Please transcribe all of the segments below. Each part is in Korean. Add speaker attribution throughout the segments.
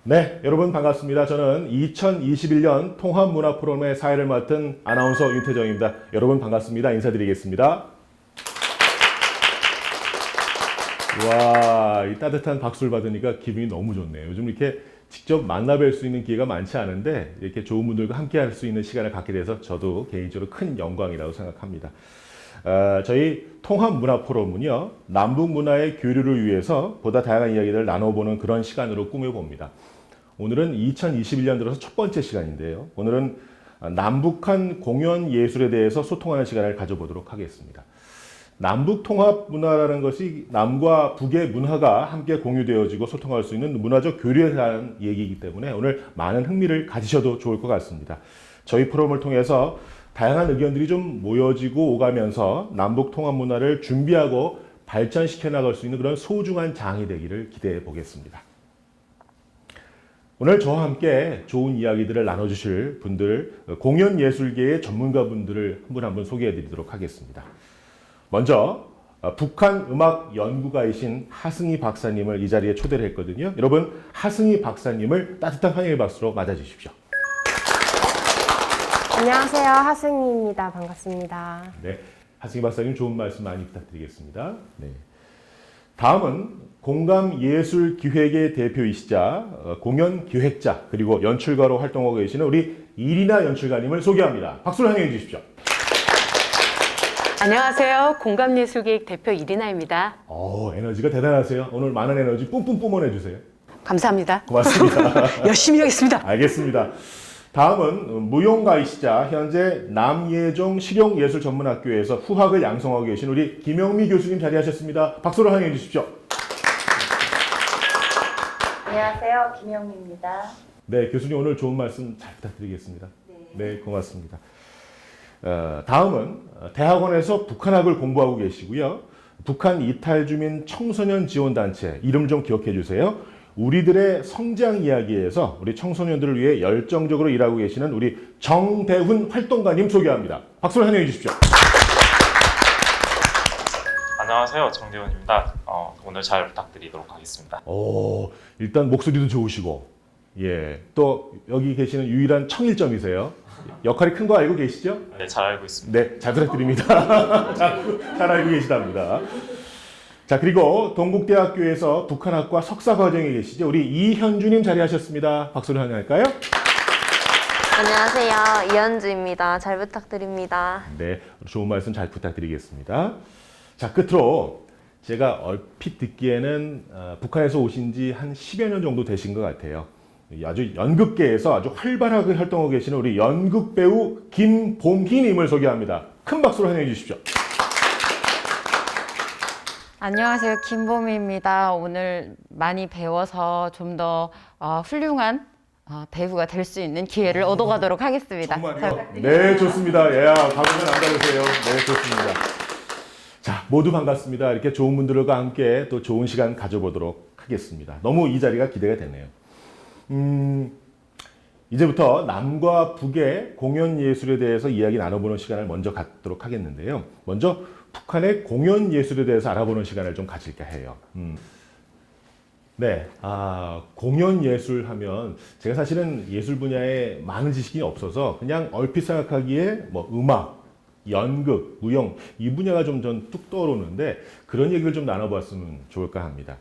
Speaker 1: 네, 여러분 반갑습니다. 저는 2021년 통합문화포럼의 사회를 맡은 아나운서 윤태정입니다. 여러분 반갑습니다. 인사드리겠습니다. 와, 이 따뜻한 박수를 받으니까 기분이 너무 좋네요. 요즘 이렇게 직접 만나뵐 수 있는 기회가 많지 않은데 이렇게 좋은 분들과 함께 할 수 있는 시간을 갖게 돼서 저도 개인적으로 큰 영광이라고 생각합니다. 저희 통합문화포럼은요, 남북 문화의 교류를 위해서 보다 다양한 이야기를 나눠보는 그런 시간으로 꾸며봅니다. 오늘은 2021년 들어서 첫 번째 시간인데요. 오늘은 남북한 공연 예술에 대해서 소통하는 시간을 가져보도록 하겠습니다. 남북 통합 문화라는 것이 남과 북의 문화가 함께 공유되어지고 소통할 수 있는 문화적 교류에 대한 얘기이기 때문에 오늘 많은 흥미를 가지셔도 좋을 것 같습니다. 저희 프로그램을 통해서 다양한 의견들이 좀 모여지고 오가면서 남북 통합 문화를 준비하고 발전시켜 나갈 수 있는 그런 소중한 장이 되기를 기대해 보겠습니다. 오늘 저와 함께 좋은 이야기들을 나눠주실 분들, 공연 예술계의 전문가분들을 한 분 소개해 드리도록 하겠습니다. 먼저 북한 음악 연구가이신 하승희 박사님을 이 자리에 초대를 했거든요. 여러분, 하승희 박사님을 따뜻한 환영의 박수로 맞아주십시오.
Speaker 2: 안녕하세요. 하승희입니다. 반갑습니다.
Speaker 1: 네, 하승희 박사님 좋은 말씀 많이 부탁드리겠습니다. 네. 다음은 공감예술기획의 대표이시자 공연 기획자 그리고 연출가로 활동하고 계시는 우리 이리나 연출가님을 소개합니다. 박수로 환영해 주십시오.
Speaker 3: 안녕하세요. 공감예술기획 대표 이리나입니다.
Speaker 1: 에너지가 대단하세요. 오늘 많은 에너지 뿜뿜 뿜어내 주세요.
Speaker 3: 감사합니다.
Speaker 1: 고맙습니다.
Speaker 3: 열심히 하겠습니다.
Speaker 1: 알겠습니다. 다음은 무용가이시자 현재 남예종 실용예술전문학교에서 후학을 양성하고 계신 우리 김영미 교수님 자리하셨습니다. 박수로 환영해 주십시오.
Speaker 4: 안녕하세요. 김영미입니다.
Speaker 1: 네, 교수님 오늘 좋은 말씀 잘 부탁드리겠습니다. 네, 고맙습니다. 다음은 대학원에서 북한학을 공부하고 계시고요. 북한 이탈주민 청소년 지원단체 이름 좀 기억해 주세요. 우리들의 성장 이야기에서 우리 청소년들을 위해 열정적으로 일하고 계시는 우리 정대훈 활동가님 소개합니다. 박수로 환영해 주십시오.
Speaker 5: 안녕하세요. 정대훈입니다. 오늘 잘 부탁드리도록 하겠습니다.
Speaker 1: 일단 목소리도 좋으시고, 예, 또 여기 계시는 유일한 청일점이세요. 역할이 큰 거 알고 계시죠?
Speaker 5: 네, 잘 알고 있습니다.
Speaker 1: 네, 잘 부탁드립니다. 잘 알고 계시답니다. 자, 그리고 동국대학교에서 북한학과 석사 과정에 계시죠? 우리 이현주님 자리하셨습니다. 박수를 환영할까요?
Speaker 6: 안녕하세요. 이현주입니다. 잘 부탁드립니다.
Speaker 1: 네, 좋은 말씀 잘 부탁드리겠습니다. 자, 끝으로 제가 얼핏 듣기에는 북한에서 오신 지 한 10여 년 정도 되신 것 같아요. 아주 연극계에서 아주 활발하게 활동하고 계시는 우리 연극배우 김봉희님을 소개합니다. 큰 박수로 환영해 주십시오.
Speaker 7: 안녕하세요. 김보미입니다. 오늘 많이 배워서 좀 더 훌륭한 배우가 될 수 있는 기회를 얻어가도록 하겠습니다.
Speaker 1: 정말요? 네, 좋습니다. 예, 박수는 남다르세요. 네, 좋습니다. 자, 모두 반갑습니다. 이렇게 좋은 분들과 함께 또 좋은 시간 가져보도록 하겠습니다. 너무 이 자리가 기대가 되네요. 이제부터 남과 북의 공연 예술에 대해서 이야기 나눠보는 시간을 먼저 갖도록 하겠는데요. 먼저 북한의 공연 예술에 대해서 알아보는 시간을 좀 가질까 해요. 네, 공연 예술 하면 제가 사실은 예술 분야에 많은 지식이 없어서 그냥 얼핏 생각하기에 뭐 음악, 연극, 무용 이 분야가 좀 전 뚝 떠오르는데 그런 얘기를 좀 나눠봤으면 좋을까 합니다.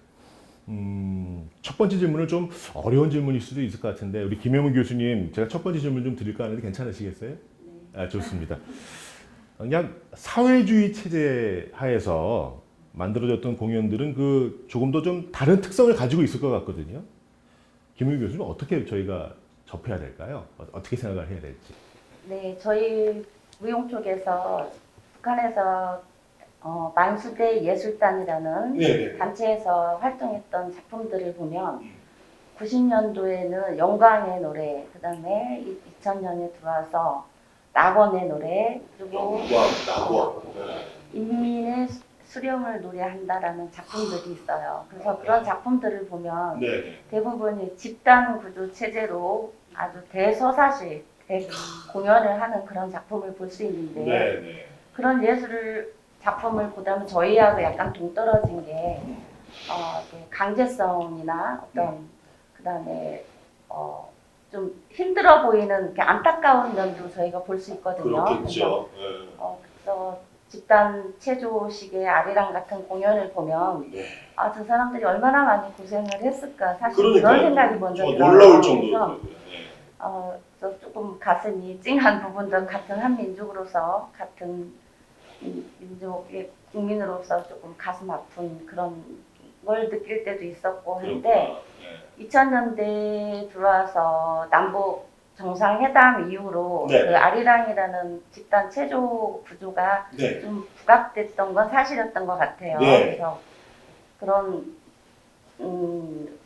Speaker 1: 첫 번째 질문은 좀 어려운 질문일 수도 있을 것 같은데 우리 김영문 교수님 제가 첫 번째 질문 좀 드릴까 하는데 괜찮으시겠어요? 네. 좋습니다. 그냥 사회주의 체제 하에서 만들어졌던 공연들은 조금 더 좀 다른 특성을 가지고 있을 것 같거든요. 김영문 교수님 어떻게 저희가 접해야 될까요? 어떻게 생각을 해야 될지.
Speaker 4: 네, 저희 무용 쪽에서 북한에서 만수대 예술단이라는 단체에서 활동했던 작품들을 보면 90년도에는 영광의 노래, 그 다음에 2000년에 들어와서 낙원의 노래, 그리고 인민의 수령을 노래한다라는 작품들이 있어요. 그래서 그런 작품들을 보면 대부분이 집단 구조 체제로 아주 대서사식, 대공연을 하는 그런 작품을 볼 수 있는데 그런 작품을 보다 보면 저희하고 약간 동떨어진 게 강제성이나 어떤 그다음에 좀 힘들어 보이는 이렇게 안타까운 면도 저희가 볼 수 있거든요.
Speaker 1: 그렇겠죠.
Speaker 4: 그래서 집단 체조식의 아리랑 같은 공연을 보면
Speaker 1: 네.
Speaker 4: 아, 저 사람들이 얼마나 많이 고생을 했을까 사실
Speaker 1: 그러니까요.
Speaker 4: 그런 생각이 먼저 들어요.
Speaker 1: 놀라울
Speaker 4: 그래서
Speaker 1: 정도로.
Speaker 4: 저 조금 가슴이 찡한 부분도 같은 한 민족으로서 같은 민족의 국민으로서 조금 가슴 아픈 그런 걸 느낄 때도 있었고 한데 2000년대에 들어와서 남북 정상회담 이후로
Speaker 1: 네.
Speaker 4: 그 아리랑이라는 집단 체조 구조가
Speaker 1: 네.
Speaker 4: 좀 부각됐던 건 사실이었던 것 같아요.
Speaker 1: 네.
Speaker 4: 그래서 그런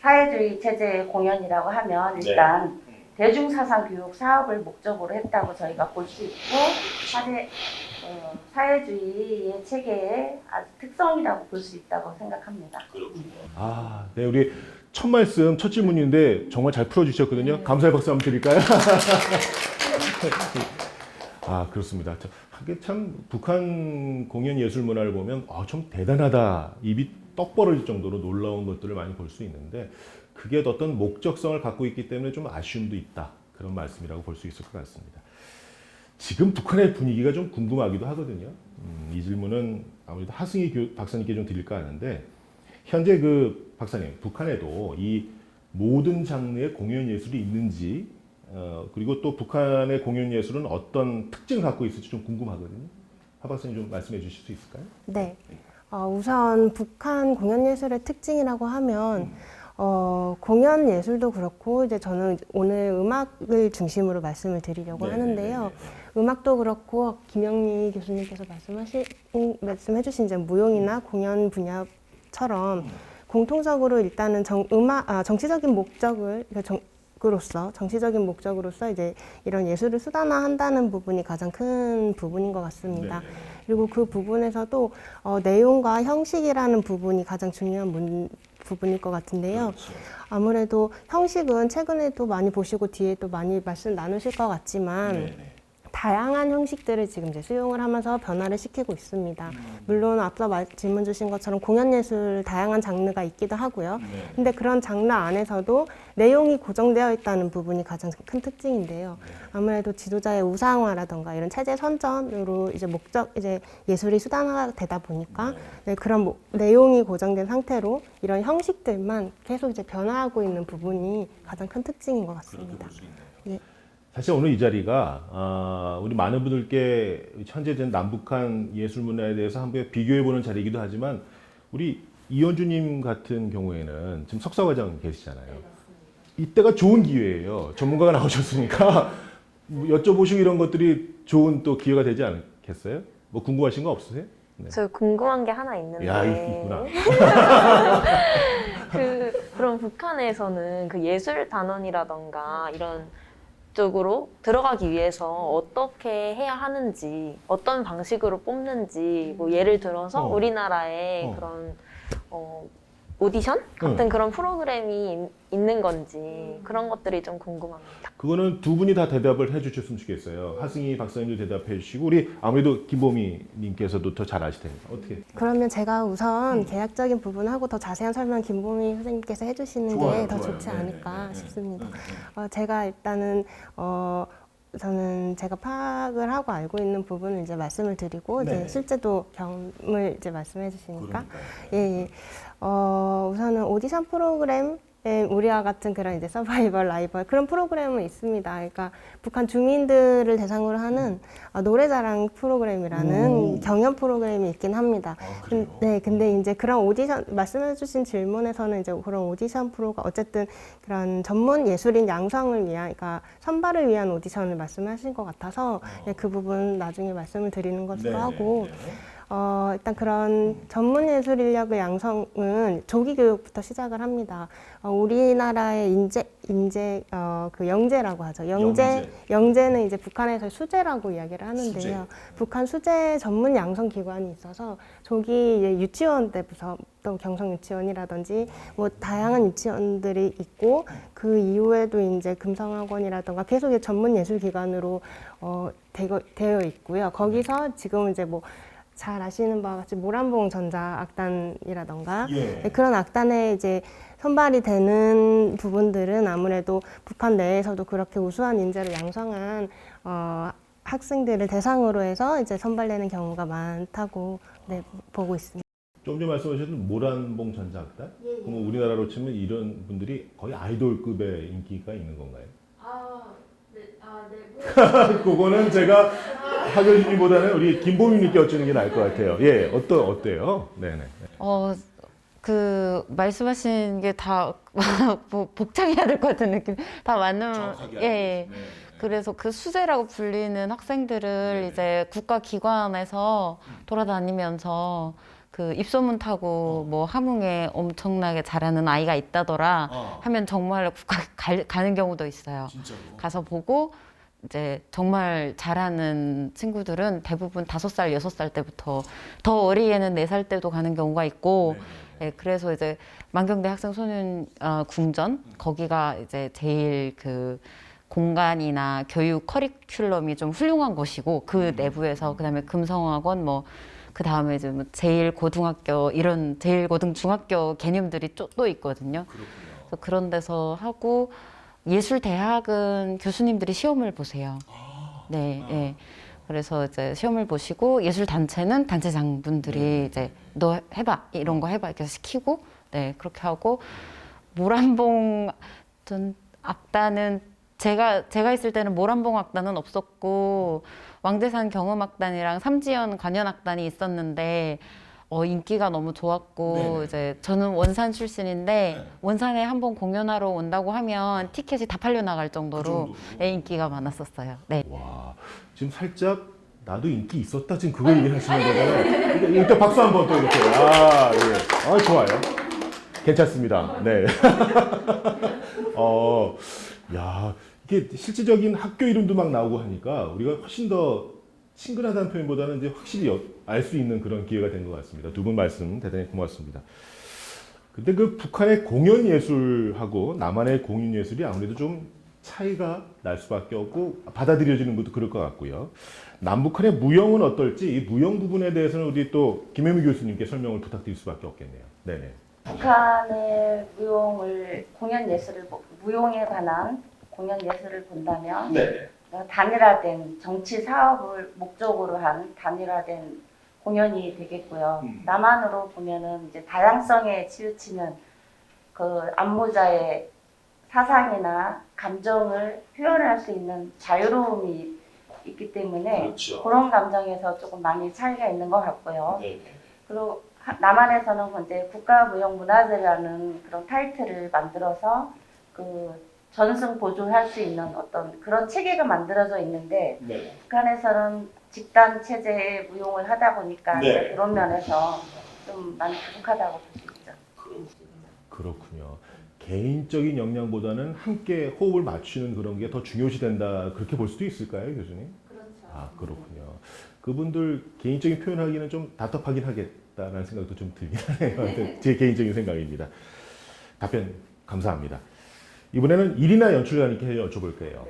Speaker 4: 사회주의 체제의 공연이라고 하면 일단 대중사상 교육 사업을 목적으로 했다고 저희가 볼 수 있고 사회주의의 체계의 아주 특성이라고 볼 수 있다고 생각합니다.
Speaker 1: 아, 네, 우리 첫 말씀, 첫 질문인데 정말 잘 풀어주셨거든요. 감사의 박수 한번 드릴까요? 아, 그렇습니다. 하긴 참 북한 공연 예술 문화를 보면 좀 대단하다, 입이 떡 벌어질 정도로 놀라운 것들을 많이 볼 수 있는데 그게 어떤 목적성을 갖고 있기 때문에 좀 아쉬움도 있다. 그런 말씀이라고 볼 수 있을 것 같습니다. 지금 북한의 분위기가 좀 궁금하기도 하거든요. 이 질문은 아무래도 하승희 박사님께 좀 드릴까 하는데 현재 그 박사님, 북한에도 이 모든 장르의 공연 예술이 있는지 그리고 또 북한의 공연 예술은 어떤 특징을 갖고 있을지 좀 궁금하거든요. 하 박사님 좀 말씀해 주실 수 있을까요?
Speaker 2: 네. 우선 북한 공연 예술의 특징이라고 하면 공연 예술도 그렇고 이제 저는 오늘 음악을 중심으로 말씀을 드리려고 하는데요. 음악도 그렇고 김영미 교수님께서 말씀해 주신 이제 무용이나 공연 분야처럼 공통적으로 일단은 정치적인 목적으로서 이제 이런 예술을 수단화한다는 부분이 가장 큰 부분인 것 같습니다. 그리고 그 부분에서도 내용과 형식이라는 부분이 가장 중요한 부분일 것 같은데요. 아무래도 형식은 최근에도 많이 보시고 뒤에 또 많이 말씀 나누실 것 같지만 다양한 형식들을 지금 이제 수용을 하면서 변화를 시키고 있습니다. 물론 앞서 질문 주신 것처럼 공연 예술 다양한 장르가 있기도 하고요. 근데 그런 장르 안에서도 내용이 고정되어 있다는 부분이 가장 큰 특징인데요. 아무래도 지도자의 우상화라던가 이런 체제 선전으로 이제 예술이 수단화가 되다 보니까 그런 내용이 고정된 상태로 이런 형식들만 계속 이제 변화하고 있는 부분이 가장 큰 특징인 것 같습니다.
Speaker 1: 사실 오늘 이 자리가 우리 많은 분들께 현재 된 남북한 예술 문화에 대해서 한번 비교해보는 자리이기도 하지만 우리 이현주님 같은 경우에는 지금 석사과정 계시잖아요. 이때가 좋은 기회예요. 전문가가 나오셨으니까 여쭤보시고 이런 것들이 좋은 또 기회가 되지 않겠어요? 뭐 궁금하신 거 없으세요? 네.
Speaker 6: 저 궁금한 게 하나 있는데.
Speaker 1: 야, 있구나.
Speaker 6: 그럼 북한에서는 그 예술 단원이라던가 이런 쪽으로 들어가기 위해서 어떻게 해야 하는지, 어떤 방식으로 뽑는지, 뭐 예를 들어서 우리나라의 그런 오디션 같은 그런 프로그램이 있는 건지 그런 것들이 좀 궁금합니다.
Speaker 1: 그거는 두 분이 다 대답을 해주셨으면 좋겠어요. 하승희 박사님도 대답해 주시고 우리 아무래도 김보미 님께서도 더 잘 아실 테니까 어떻게?
Speaker 2: 그러면 제가 우선 계약적인 부분하고 더 자세한 설명 김보미 선생님께서 해주시는 게 더 좋지 않을까 싶습니다. 제가 일단은 저는 제가 파악을 하고 알고 있는 부분을 이제 말씀을 드리고 이제 실제도 경험을 이제 말씀해 주시니까 우선은 오디션 프로그램 우리와 같은 그런 이제 서바이벌 라이벌 그런 프로그램은 있습니다. 그러니까 북한 주민들을 대상으로 하는 노래자랑 프로그램이라는 경연 프로그램이 있긴 합니다. 근데 이제 그런 오디션 말씀해주신 질문에서는 이제 그런 오디션 프로가 어쨌든 그런 전문 예술인 양성을 위한, 그러니까 선발을 위한 오디션을 말씀하신 것 같아서 그 부분 나중에 말씀을 드리는 것으로 하고. 일단 그런 전문 예술 인력의 양성은 조기 교육부터 시작을 합니다. 우리나라의 그 영재라고 하죠. 영재는 이제 북한에서 수재라고 이야기를 하는데요. 북한 수재 전문 양성 기관이 있어서 조기 유치원 때부터 또 경성 유치원이라든지 뭐 다양한 유치원들이 있고 그 이후에도 이제 금성학원이라든가 계속 전문 예술 기관으로 되어 있고요. 거기서 지금 이제 뭐 잘 아시는 바와 같이 모란봉 전자 악단이라던가
Speaker 1: 예.
Speaker 2: 네, 그런 악단에 이제 선발이 되는 부분들은 아무래도 북한 내에서도 그렇게 우수한 인재를 양성한 학생들을 대상으로 해서 이제 선발되는 경우가 많다고 네, 보고 있습니다.
Speaker 1: 좀 전에 말씀하셨던 모란봉 전자악단? 그럼 우리나라로 치면 이런 분들이 거의 아이돌급의 인기가 있는 건가요? 그거는 제가 하 교수님보다는 우리 김보민님께 여쭈는 게 나을 것 같아요. 예, 어때요? 네네.
Speaker 7: 그 말씀하신 게 다 뭐 복창해야 될 것 같은 느낌. 다 맞는. 예. 그래서 그 수재라고 불리는 학생들을 이제 국가기관에서 돌아다니면서 그 입소문 타고 뭐 함흥에 엄청나게 잘하는 아이가 있다더라 하면 정말 국가 가는 경우도 있어요. 가서 보고 이제 정말 잘하는 친구들은 대부분 5살, 6살 때부터 더 어리게는 4살 때도 가는 경우가 있고 네, 그래서 이제 만경대 학생 소년 궁전 거기가 이제 제일 그 공간이나 교육 커리큘럼이 좀 훌륭한 곳이고 그 내부에서 그다음에 금성학원 뭐 그다음에 이제 뭐 제일고등학교 이런 제일고등중학교 개념들이 또 있거든요. 그래서 그런 데서 하고 예술대학은 교수님들이 시험을 보세요. 네, 예. 그래서 이제 시험을 보시고 예술단체는 단체장분들이 이제 너 해봐 이런 거 해봐 이렇게 시키고 네 그렇게 하고 모란봉 전 악단은 제가 있을 때는 모란봉 악단은 없었고 왕대산 경음악단이랑 삼지연 관현악단이 있었는데 인기가 너무 좋았고 이제 저는 원산 출신인데 원산에 한번 공연하러 온다고 하면 티켓이 다 팔려 나갈 정도로 인기가 많았었어요. 네.
Speaker 1: 와, 지금 살짝 나도 인기 있었다 지금 그거 얘기를 하시는 거잖아요. 일단 박수 한번 또 이렇게. 예. 좋아요. 괜찮습니다. 네. 야, 이게 실질적인 학교 이름도 막 나오고 하니까 우리가 훨씬 더 친근하다는 표현보다는 이제 확실히 알 수 있는 그런 기회가 된 것 같습니다. 두 분 말씀 대단히 고맙습니다. 근데 그 북한의 공연 예술하고 남한의 공연 예술이 아무래도 좀 차이가 날 수밖에 없고 받아들여지는 것도 그럴 것 같고요. 남북한의 무용은 어떨지 이 무용 부분에 대해서는 우리 또 김혜미 교수님께 설명을 부탁드릴 수밖에 없겠네요. 네네.
Speaker 4: 북한의 무용에 관한 공연 예술을 본다면 단일화된 정치 사업을 목적으로 한 단일화된 공연이 되겠고요. 남한으로 보면은 이제 다양성에 치우치는 그 안무자의 사상이나 감정을 표현할 수 있는 자유로움이 있기 때문에 그런 감정에서 조금 많이 차이가 있는 것 같고요. 그리고 남한에서는 이제 국가무형문화재라는 그런 타이틀을 만들어서 그 전승 보존할 수 있는 어떤 그런 체계가 만들어져 있는데 북한에서는 집단 체제의 무용을 하다 보니까 그런 면에서 좀 많이 부족하다고 볼 수 있죠.
Speaker 1: 그렇군요. 개인적인 역량보다는 함께 호흡을 맞추는 그런 게 더 중요시 된다 그렇게 볼 수도 있을까요, 교수님? 그렇죠. 그렇군요. 그분들 개인적인 표현하기는 좀 답답하긴 하겠다라는 생각도 좀 들긴 하네요. 제 개인적인 생각입니다. 답변 감사합니다. 이번에는 일이나 연출가님께 여쭤볼 거예요.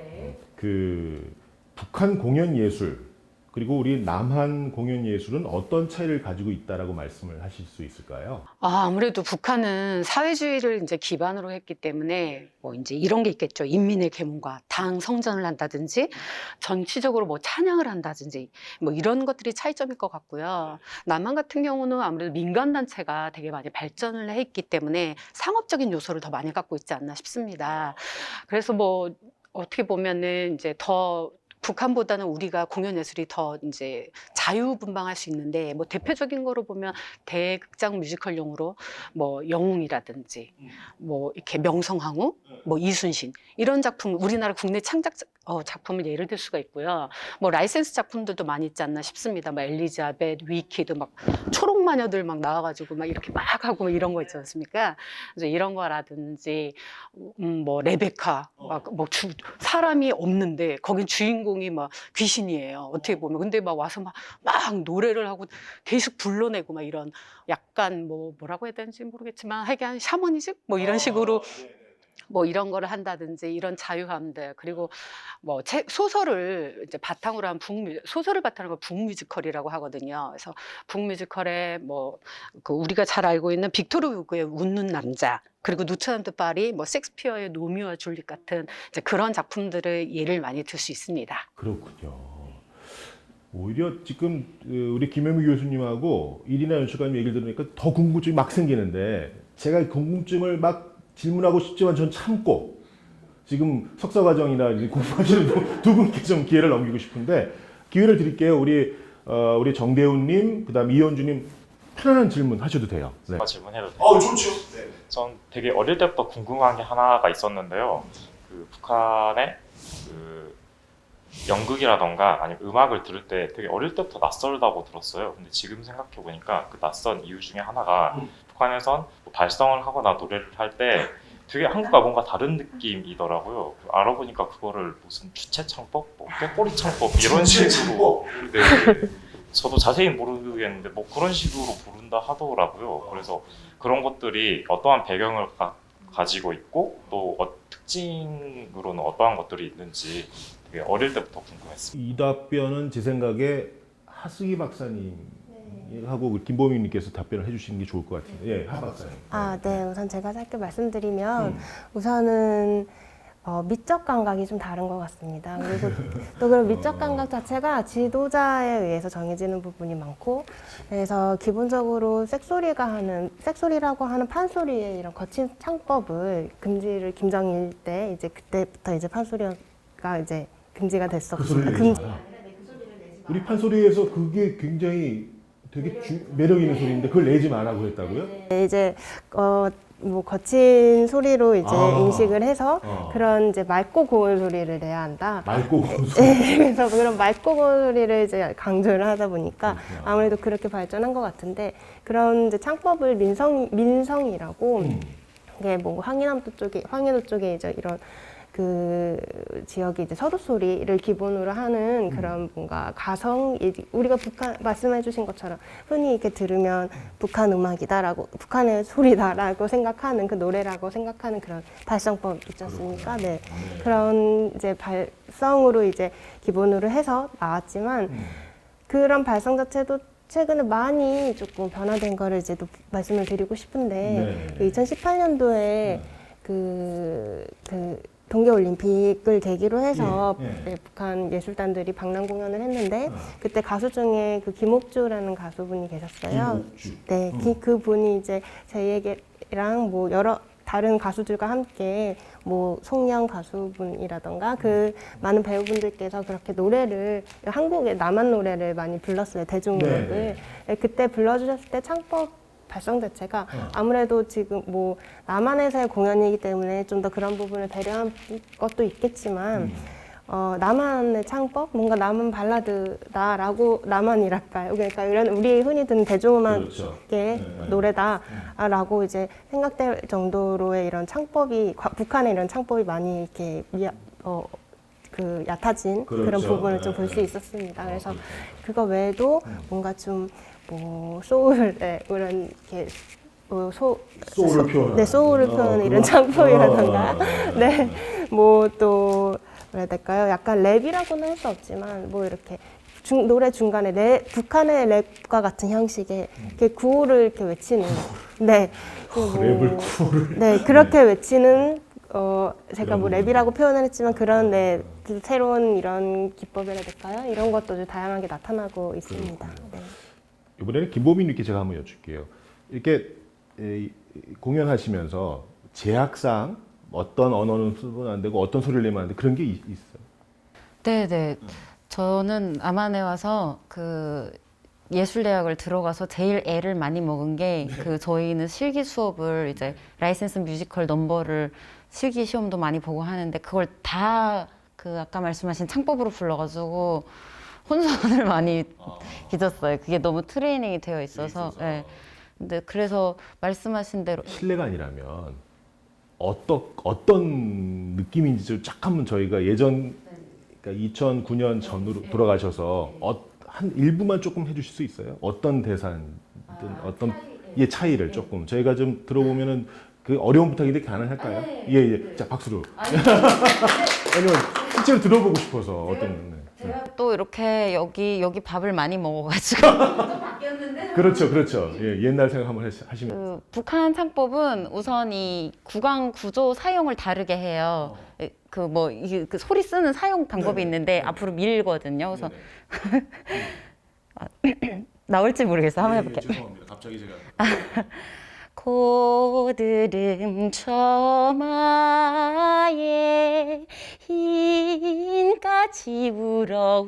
Speaker 1: 그 북한 공연 예술 그리고 우리 남한 공연 예술은 어떤 차이를 가지고 있다라고 말씀을 하실 수 있을까요?
Speaker 3: 아무래도 북한은 사회주의를 이제 기반으로 했기 때문에 뭐 이제 이런 게 있겠죠. 인민의 계몽과 당 성전을 한다든지 정치적으로 뭐 찬양을 한다든지 뭐 이런 것들이 차이점일 것 같고요. 남한 같은 경우는 아무래도 민간 단체가 되게 많이 발전을 했기 때문에 상업적인 요소를 더 많이 갖고 있지 않나 싶습니다. 그래서 뭐 어떻게 보면은 이제 더 북한보다는 우리가 공연 예술이 더 이제 자유분방할 수 있는데 뭐 대표적인 거로 보면 대극장 뮤지컬용으로 뭐 영웅이라든지 뭐 이렇게 명성황후, 뭐 이순신 이런 작품 우리나라 국내 창작 작품을 예를 들 수가 있고요. 뭐 라이센스 작품들도 많이 있지 않나 싶습니다. 막 엘리자벳, 위키드 막 초록 마녀들 막 나와가지고 막 이렇게 막 하고 막 이런 거 있지 않습니까? 그래서 이런 거라든지 뭐 레베카 막 뭐 사람이 없는데 거긴 주인공이 막 귀신이에요. 어떻게 보면 근데 막 와서 막 노래를 하고 계속 불러내고 막 이런 약간 뭐라고 해야 되는지 모르겠지만 하여간 샤머니즘 뭐 이런 식으로 뭐 이런 거를 한다든지 이런 자유함들 그리고 뭐 소설을 이제 바탕으로 한 소설을 바탕으로 한 북뮤지컬이라고 하거든요. 그래서 북뮤지컬에 뭐 그 우리가 잘 알고 있는 빅토르 후고의 웃는 남자 그리고 누트람드 파리 뭐 셰익스피어의 로미오와 줄리엣 같은 이제 그런 작품들을 예를 많이 들 수 있습니다.
Speaker 1: 그렇군요. 오히려 지금 우리 김현미 교수님하고 이리나 연출가님 얘기를 들으니까 더 궁금증이 막 생기는데 제가 궁금증을 막 질문하고 싶지만 전 참고 지금 석사 과정이나 공부하시는 두 분께 좀 기회를 넘기고 싶은데 기회를 드릴게요. 우리 정대훈님, 그다음 이현주님 편안한 질문 하셔도 돼요. 네.
Speaker 5: 제가 질문해도 돼요?
Speaker 1: 좋죠. 네.
Speaker 5: 전 되게 어릴 때부터 궁금한 게 하나가 있었는데요. 그 북한의 그 연극이라던가 아니면 음악을 들을 때 되게 어릴 때부터 낯설다고 들었어요. 근데 지금 생각해 보니까 그 낯선 이유 중에 하나가 북한에선 뭐 발성을 하거나 노래를 할 때 되게 한국과 뭔가 다른 느낌이더라고요. 알아보니까 그거를 무슨 주체창법, 뭐 꾀꼬리 창법 이런 식으로 네. 저도 자세히 모르겠는데 뭐 그런 식으로 부른다 하더라고요. 그래서 그런 것들이 어떠한 배경을 가지고 있고 또 특징으로는 어떠한 것들이 있는지 되게 어릴 때부터 궁금했습니다.
Speaker 1: 이 답변은 제 생각에 하승희 박사님 하고 김보민님께서 답변을 해주시는 게 좋을 것 같아요. 예, 하 박사님.
Speaker 2: 네. 우선 제가 짧게 말씀드리면 우선은 미적 감각이 좀 다른 것 같습니다. 그리고 또 그런 미적 감각 자체가 지도자에 의해서 정해지는 부분이 많고, 그래서 기본적으로 섹소리라고 하는 판소리의 이런 거친 창법을 금지를 김정일 때 이제 그때부터 이제 판소리가 이제 금지가 됐었고.
Speaker 1: 그 소리를 내지 마라. 우리 판소리에서 그게 굉장히 되게 매력 있는 소리인데 그걸 내지 말라고 했다고요?
Speaker 2: 네, 이제 뭐 거친 소리로 이제 인식을 해서 그런 이제 맑고 고운 소리를 내야 한다.
Speaker 1: 맑고 고운 소리.
Speaker 2: 네, 그래서 그런 맑고 고운 소리를 이제 강조를 하다 보니까 아무래도 그렇게 발전한 것 같은데, 그런 이제 창법을 민성이라고 이게 뭐 황해도 쪽에 이제 이런 그 지역이 이제 서도 소리를 기본으로 하는 그런 뭔가 우리가 북한 말씀해주신 것처럼 흔히 이렇게 들으면 북한 음악이다라고, 북한의 소리다라고 생각하는 그 노래라고 생각하는 그런 발성법 있지 않습니까? 네. 그런 이제 발성으로 이제 기본으로 해서 나왔지만 그런 발성 자체도 최근에 많이 조금 변화된 거를 이제 또 말씀을 드리고 싶은데, 2018년도에 그 동계올림픽을 계기로 해서 북한 예술단들이 방랑 공연을 했는데 그때 가수 중에 그 김옥주라는 가수분이 계셨어요.
Speaker 1: 김옥주.
Speaker 2: 네, 그분이 이제 저희에게랑 뭐 여러 다른 가수들과 함께 뭐 송영 가수분이라던가 그 많은 배우분들께서 그렇게 노래를, 한국의 남한 노래를 많이 불렀어요. 대중음악을. 네, 그때 불러주셨을 때 창법 발성 자체가 아무래도 지금 뭐 남한에서의 공연이기 때문에 좀 더 그런 부분을 배려한 것도 있겠지만 남한의 창법, 뭔가 남한 발라드다라고, 남한이랄까요? 그러니까 이런 우리 흔히 듣는 대중음악의 노래다라고 이제 생각될 정도로의 이런 창법이, 북한의 이런 창법이 많이 이렇게 그 얕아진 그런 부분을 좀 볼 수 있었습니다. 그래서 그거 외에도 뭔가 좀 뭐 소울의 그런 이렇게
Speaker 1: 소울을 표현.
Speaker 2: 네, 소울을 표현하는 이런 창법이라던가, 네, 뭐 또 뭐라 해야 될까요? 약간 랩이라고는 할 수 없지만 뭐 이렇게 노래 중간에 북한의 랩과 같은 형식의 이렇게 구호를 이렇게 외치는, 네,
Speaker 1: 랩을 구호를.
Speaker 2: 네, 그렇게 외치는. 제가 뭐 랩이라고 표현을 했지만 그런 새로운 이런 기법이라 해야 될까요? 이런 것도 좀 다양하게 나타나고 있습니다. 네.
Speaker 1: 이번에는 김보민님께 제가 한번 여쭐게요. 이렇게 공연하시면서 제약상 어떤 언어는 쓰면 안 되고 어떤 소리를 내면 안 돼, 그런 게 있어요?
Speaker 7: 네네. 저는 남한에 와서 그 예술대학을 들어가서 제일 애를 많이 먹은 게 그 저희는 실기 수업을 이제 라이센스 뮤지컬 넘버를 실기 시험도 많이 보고 하는데 그걸 다 그 아까 말씀하신 창법으로 불러가지고 혼선을 많이 빚었어요. 그게 너무 트레이닝이 되어 있어서. 네. 근데 그래서 말씀하신 대로
Speaker 1: 실례가 아니라면 어떤 느낌인지 쫙 한번 저희가 그러니까 2009년 전으로 돌아가셔서 한 일부만 조금 해주실 수 있어요? 어떤 대사든 어떤 차이를 조금 저희가 좀 들어보면은 그 어려운 부탁인데 가능할까요? 예, 예. 자, 박수로. 아니면 실제로 들어보고 싶어서 어떤.
Speaker 7: 제가 또 이렇게 여기 밥을 많이 먹어가지고
Speaker 1: 그렇죠, 그렇죠. 예, 옛날 생각 한번 하시면.
Speaker 7: 그 북한 창법은 우선 이 구강 구조 사용을 다르게 해요. 그 뭐 이게 그 소리 쓰는 사용 방법이 있는데 앞으로 밀거든요. 그래서 나올지 모르겠어. 한번 해볼게요.
Speaker 1: 죄송합니다. 갑자기 제가.
Speaker 7: 고드름 처마에 흰까지 울어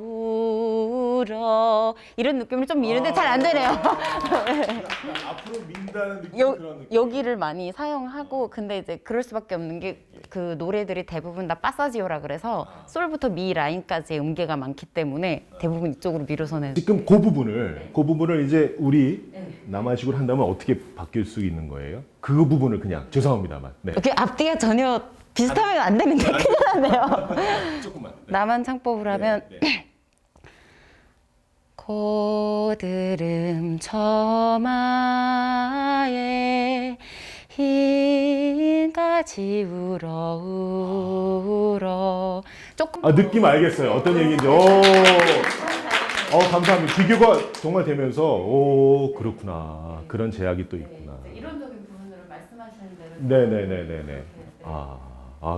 Speaker 7: 이런 느낌을 좀 미는데 잘 안 되네요.
Speaker 1: 앞으로 민다는 느낌 그런 느낌.
Speaker 7: 여기를 많이 사용하고 근데 이제 그럴 수밖에 없는 게 그 노래들이 대부분 다 빠사지오라 그래서 솔부터 미 라인까지의 음계가 많기 때문에 대부분 이쪽으로 밀어서는
Speaker 1: 지금 그 부분을 이제 우리 남한식으로 한다면 어떻게 바뀔 수 있는 거예요? 그 부분을 그냥 죄송합니다만. 네.
Speaker 7: 이렇게 앞뒤가 전혀 비슷하면 안 되는데 큰일 나네요.
Speaker 1: 조금만. 네.
Speaker 7: 남한 창법을 하면
Speaker 1: 네.
Speaker 7: 고드름 처마에 흰까지 울어 조금
Speaker 1: 느낌 알겠어요. 어떤 얘기인지. 감사합니다. 비교가 정말 되면서 그렇구나. 그런 제약이 또 있구나.
Speaker 7: 이론적인 부분으로 말씀하시는 대로
Speaker 1: 네네네네네.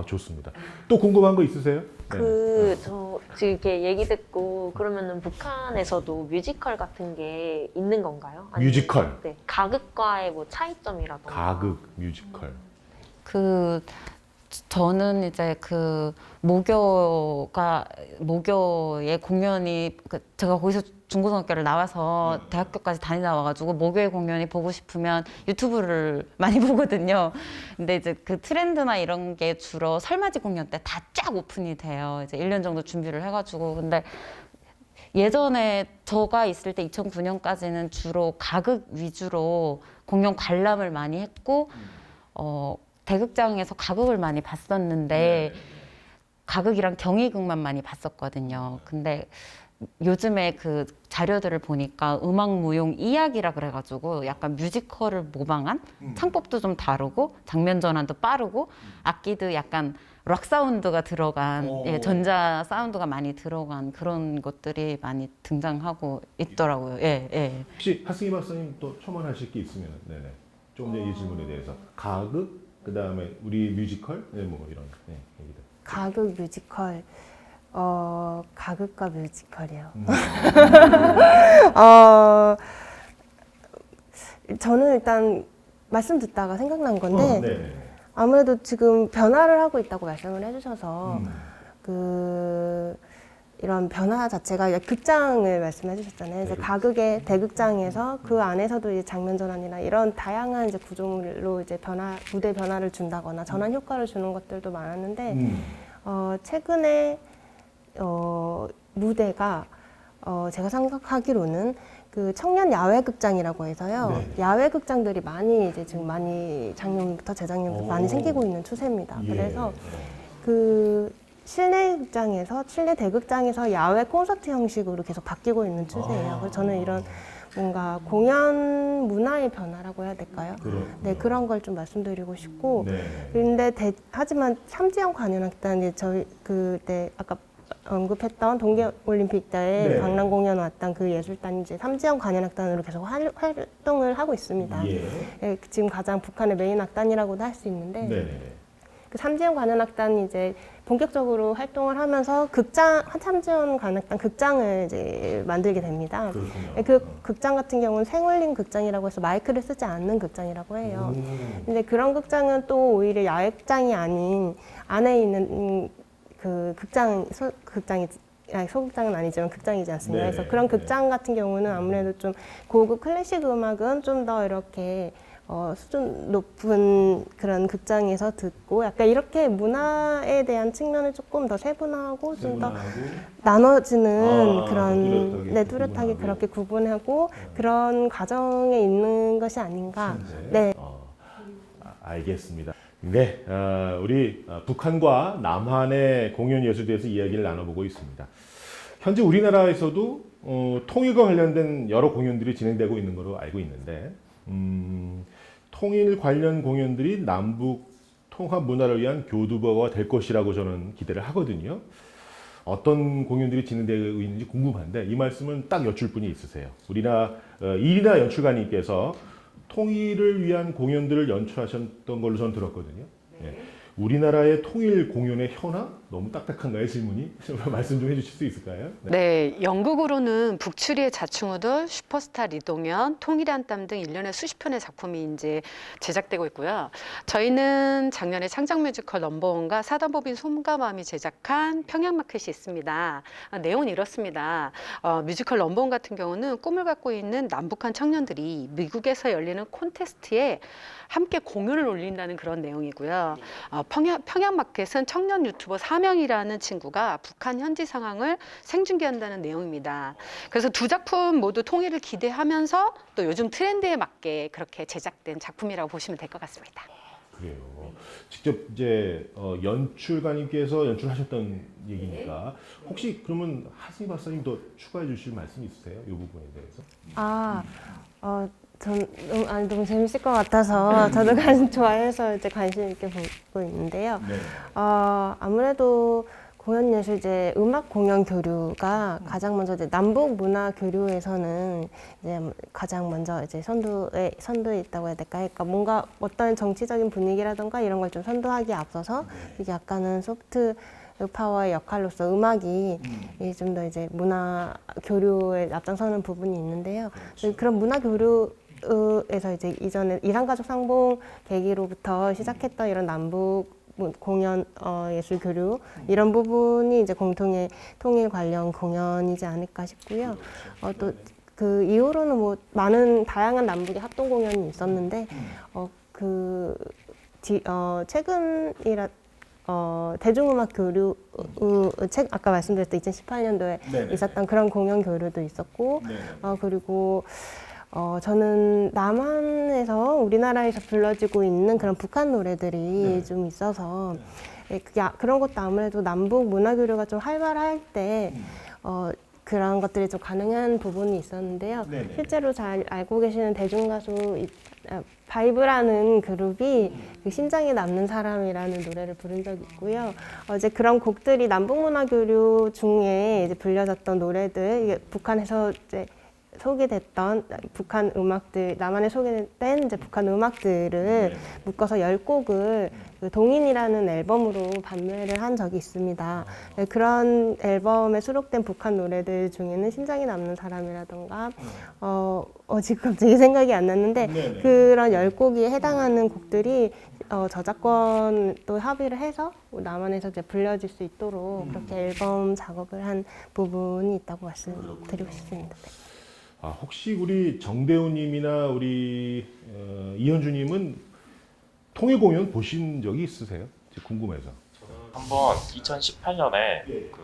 Speaker 1: 좋습니다. 또 궁금한 거 있으세요?
Speaker 6: 저 지금 이렇게 얘기 듣고 그러면은 북한에서도 뮤지컬 같은 게 있는 건가요? 아니면
Speaker 1: 뮤지컬,
Speaker 6: 네, 가극과의 뭐 차이점이라던가.
Speaker 1: 가극 뮤지컬.
Speaker 7: 저는 이제 그 모교의 공연이 제가 거기서 중고등학교를 나와서 대학교까지 다니다 와가지고 모교의 공연이 보고 싶으면 유튜브를 많이 보거든요. 근데 이제 그 트렌드나 이런 게 주로 설맞이 공연 때 다 쫙 오픈이 돼요. 이제 1년 정도 준비를 해가지고. 근데 예전에 저가 있을 때 2009년까지는 주로 가극 위주로 공연 관람을 많이 했고 대극장에서 가극을 많이 봤었는데 가극이랑 경희극만 많이 봤었거든요. 근데 요즘에 그 자료들을 보니까 음악 무용 이야기라 그래가지고 약간 뮤지컬을 모방한 창법도 좀 다르고 장면 전환도 빠르고 악기도 약간 락 사운드가 들어간 전자 사운드가 많이 들어간 그런 것들이 많이 등장하고 있더라고요. 예.
Speaker 1: 혹시 하승희 박사님 또 첨언하실 게 있으면 네네. 조금 전에 이 질문에 대해서 가극 그다음에 우리 뮤지컬 뭐 이런 얘기들.
Speaker 2: 가극 뮤지컬. 가극과 뮤지컬이요. 저는 일단 말씀 듣다가 생각난 건데 아무래도 지금 변화를 하고 있다고 말씀을 해주셔서 이런 변화 자체가 극장을 말씀해 주셨잖아요. 이제 가극의 대극장에서 그 안에서도 이제 장면 전환이나 이런 다양한 이제 구조물로 이제 무대 변화를 준다거나 전환 효과를 주는 것들도 많았는데 최근에 무대가 제가 생각하기로는 그 청년 야외 극장이라고 해서요. 야외 극장들이 많이 이제 지금 많이 작년부터 재작년부터 많이 생기고 있는 추세입니다. 그래서 그 실내 극장에서 실내 대극장에서 야외 콘서트 형식으로 계속 바뀌고 있는 추세예요. 그래서 저는 이런 뭔가 공연 문화의 변화라고 해야 될까요? 네, 그런 걸 좀 말씀드리고 싶고. 근데 하지만 삼지연 관현악단이 저희 그때 아까 언급했던 동계올림픽 때 강남 공연 왔던 그 예술단이 이제 삼지연 관현악단으로 계속 활동을 하고 있습니다. 예, 지금 가장 북한의 메인 악단이라고도 할 수 있는데 그 삼지연 관현악단이 이제 본격적으로 활동을 하면서 삼지연 관현악단 극장을 이제 만들게 됩니다. 예, 그 극장 같은 경우는 생울림 극장이라고 해서 마이크를 쓰지 않는 극장이라고 해요. 근데 그런 극장은 또 오히려 야외 극장이 아닌 안에 있는 그 소극장은 아니지만 극장이지 않습니까? 그래서 그런 극장 같은 경우는 아무래도 좀 고급 클래식 음악은 좀 더 이렇게 수준 높은 그런 극장에서 듣고 약간 이렇게 문화에 대한 측면을 조금 더 세분화하고 좀 더 나눠지는 그런 뚜렷하게 그렇게 구분하고 그런 과정에 있는 것이 아닌가. 네.
Speaker 1: 알겠습니다. 네, 우리 북한과 남한의 공연 예술에 대해서 이야기를 나눠보고 있습니다. 현재 우리나라에서도 통일과 관련된 여러 공연들이 진행되고 있는 것으로 알고 있는데 통일 관련 공연들이 남북 통합 문화를 위한 교두보가 될 것이라고 저는 기대를 하거든요. 어떤 공연들이 진행되고 있는지 궁금한데 이 말씀은 딱 여쭐 분이 있으세요. 이리나 연출가님께서 통일을 위한 공연들을 연출하셨던 걸로 저는 들었거든요. 예. 우리나라의 통일 공연의 현황? 너무 딱딱한가요, 질문이? 말씀 좀 해주실 수 있을까요?
Speaker 3: 네, 영국으로는 북추리의 자충우돌, 슈퍼스타 리동현, 통일의 한땀 등 일련의 수십 편의 작품이 이제 제작되고 있고요. 저희는 작년에 창작 뮤지컬 넘버원과 사단법인 솜가맘이 제작한 평양마켓이 있습니다. 내용은 이렇습니다. 뮤지컬 넘버원 같은 경우는 꿈을 갖고 있는 남북한 청년들이 미국에서 열리는 콘테스트에 함께 공연을 올린다는 그런 내용이고요. 평양마켓은 청년 유튜버 4명이라는 친구가 북한 현지 상황을 생중계한다는 내용입니다. 그래서 두 작품 모두 통일을 기대하면서 또 요즘 트렌드에 맞게 그렇게 제작된 작품이라고 보시면 될 것 같습니다.
Speaker 1: 그래요. 직접 이제 연출가님께서 연출하셨던 얘기니까 혹시 그러면 하승희 박사님 더 추가해 주실 말씀 있으세요? 이 부분에 대해서?
Speaker 2: 너무 재밌을 것 같아서 저도 좋아해서 이제 관심 있게 보고 있는데요.
Speaker 1: 네.
Speaker 2: 아무래도 공연예술제 음악 공연 교류가 가장 먼저 이제 남북 문화 교류에서는 이제 가장 먼저 이제 선두에 있다고 해야 될까요? 그러니까 뭔가 어떤 정치적인 분위기라던가 이런 걸 좀 선도하기에 앞서서 이게 약간은 소프트 파워의 역할로서 음악이 좀 더 이제 문화 교류에 앞장서는 부분이 있는데요. 그런 문화 교류에서 이제 이전에 이산가족 상봉 계기로부터 시작했던 이런 남북 공연, 예술 교류 이런 부분이 이제 공통의 통일 관련 공연이지 않을까 싶고요. 또 그 이후로는 뭐 많은 다양한 남북의 합동 공연이 있었는데 최근이라 대중음악 교류 아까 말씀드렸던 2018년도에
Speaker 1: 네네.
Speaker 2: 있었던 그런 공연 교류도 있었고 그리고 저는 남한에서 우리나라에서 불러지고 있는 그런 북한 노래들이 좀 있어서 그런 것도 아무래도 남북 문화 교류가 좀 활발할 때 그런 것들이 좀 가능한 부분이 있었는데요.
Speaker 1: 네네.
Speaker 2: 실제로 잘 알고 계시는 대중가수 바이브라는 그룹이 그 심장에 남는 사람이라는 노래를 부른 적이 있고요. 이제 그런 곡들이 남북문화교류 중에 이제 불려졌던 노래들, 이게 북한에서 이제 소개됐던 북한 음악들, 남한에 소개된 이제 북한 음악들을 묶어서 10곡을 그 동인이라는 앨범으로 발매를 한 적이 있습니다. 그런 앨범에 수록된 북한 노래들 중에는 심장이 남는 사람이라던가 지금 갑자기 생각이 안 났는데 그런 10곡에 해당하는 곡들이 저작권 또 합의를 해서 남한에서 이제 불려질 수 있도록 그렇게 앨범 작업을 한 부분이 있다고 말씀드리고 싶습니다.
Speaker 1: 혹시 우리 정대우님이나 우리 이현주님은 통일 공연 보신 적이 있으세요? 궁금해서.
Speaker 5: 한번 2018년에 그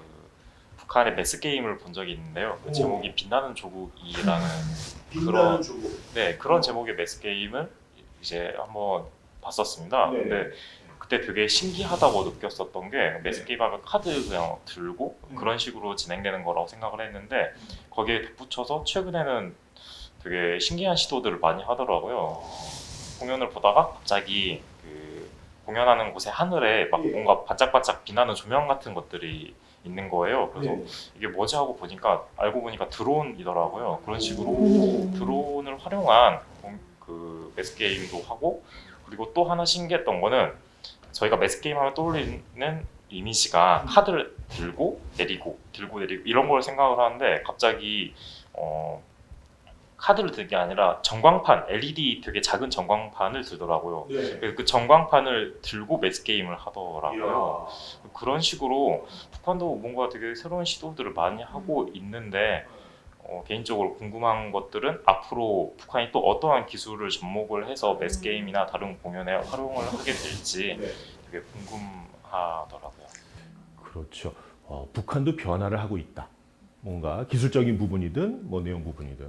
Speaker 5: 북한의 매스 게임을 본 적이 있는데요. 그 제목이 빛나는 조국이라는 그런 제목의 매스 게임을 이제 한번 봤었습니다. 근데 그때 되게 신기하다고 느꼈었던 게 매스 게임 하면 카드 그냥 들고 그런 식으로 진행되는 거라고 생각을 했는데 거기에 덧붙여서 최근에는 되게 신기한 시도들을 많이 하더라고요. 공연을 보다가 갑자기 그 공연하는 곳의 하늘에 막 뭔가 반짝반짝 빛나는 조명 같은 것들이 있는 거예요. 그래서 이게 뭐지 하고 보니까 알고 보니까 드론이더라고요. 그런 식으로 드론을 활용한 그 매스 게임도 하고 그리고 또 하나 신기했던 거는 저희가 매스 게임 하면 떠올리는 이미지가 카드를 들고 내리고 이런 걸 생각을 하는데 갑자기 카드를 든 게 아니라 전광판, LED 되게 작은 전광판을 들더라고요. 그 전광판을 들고 매스 게임을 하더라고요. 그런 식으로 북한도 뭔가 되게 새로운 시도들을 많이 하고 있는데 개인적으로 궁금한 것들은 앞으로 북한이 또 어떠한 기술을 접목을 해서 매스 게임이나 다른 공연에 활용을 하게 될지 되게 궁금하더라고요.
Speaker 1: 그렇죠. 북한도 변화를 하고 있다. 뭔가 기술적인 부분이든 뭐 내용 부분이든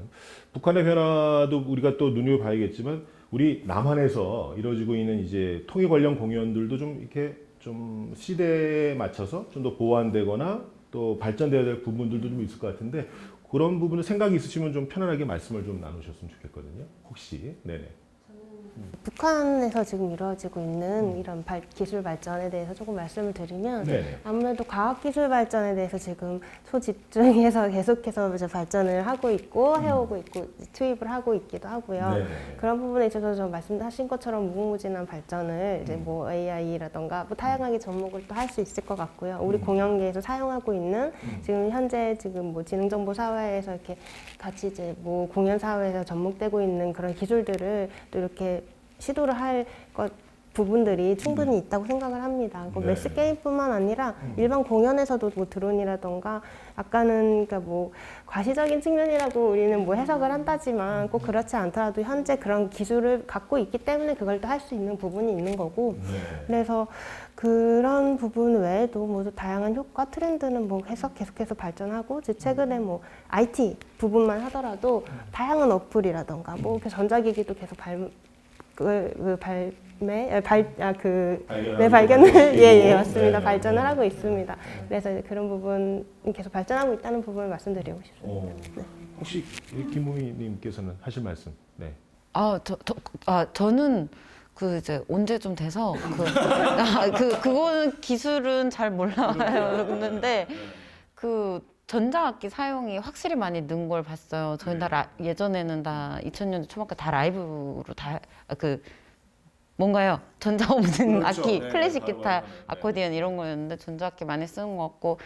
Speaker 1: 북한의 변화도 우리가 또 눈여겨봐야겠지만 우리 남한에서 이루어지고 있는 이제 통일 관련 공연들도 좀 이렇게 좀 시대에 맞춰서 좀 더 보완되거나 또 발전되어야 될 부분들도 좀 있을 것 같은데 그런 부분을 생각이 있으시면 좀 편안하게 말씀을 좀 나누셨으면 좋겠거든요. 혹시 네네.
Speaker 2: 저는 북한에서 지금 이루어지고 있는 이런 기술 발전에 대해서 조금 말씀을 드리면
Speaker 1: 네네.
Speaker 2: 아무래도 과학기술 발전에 대해서 지금 소집중해서 계속해서 이제 발전을 하고 있고 해오고 있고 투입을 하고 있기도 하고요.
Speaker 1: 네네.
Speaker 2: 그런 부분에 있어서 좀 말씀하신 것처럼 무궁무진한 발전을 이제 뭐 AI라던가 뭐 다양하게 접목을 또 할 수 있을 것 같고요. 우리 공연계에서 사용하고 있는 지금 현재 지금 뭐 지능정보 사회에서 이렇게 같이 이제 뭐 공연 사회에서 접목되고 있는 그런 기술들을 또 이렇게 시도를 할 것 부분들이 충분히 있다고 생각을 합니다.
Speaker 1: 네.
Speaker 2: 매스 게임뿐만 아니라 일반 공연에서도 뭐 드론이라던가 약간은 그러니까 뭐 과시적인 측면이라고 우리는 뭐 해석을 한다지만 꼭 그렇지 않더라도 현재 그런 기술을 갖고 있기 때문에 그걸 또 할 수 있는 부분이 있는 거고
Speaker 1: 네.
Speaker 2: 그래서 그런 부분 외에도 뭐 다양한 효과 트렌드는 뭐 계속해서 발전하고 제 최근에 뭐 IT 부분만 하더라도 다양한 어플이라던가 뭐 이렇게 전자기기도 계속 발견을 예 맞습니다.
Speaker 1: 네,
Speaker 2: 발전을
Speaker 1: 네.
Speaker 2: 하고 있습니다. 그래서 이제 그런 부분 계속 발전하고 있다는 부분을 말씀드리고 싶습니다. 네.
Speaker 1: 혹시 김무희님께서는 하실 말씀? 네.
Speaker 7: 저는 그 이제 언제 좀 돼서 그거는 기술은 잘 몰라요. 그런데 그 전자악기 사용이 확실히 많이 는 걸 봤어요. 저희 예전에는 다 2000년대 초반까지 다 라이브로 뭔가요? 전자 없는
Speaker 1: 그렇죠.
Speaker 7: 악기,
Speaker 1: 네,
Speaker 7: 클래식
Speaker 1: 바로
Speaker 7: 기타,
Speaker 1: 네.
Speaker 7: 아코디언 이런 거였는데 전자악기 많이 쓰는 것 같고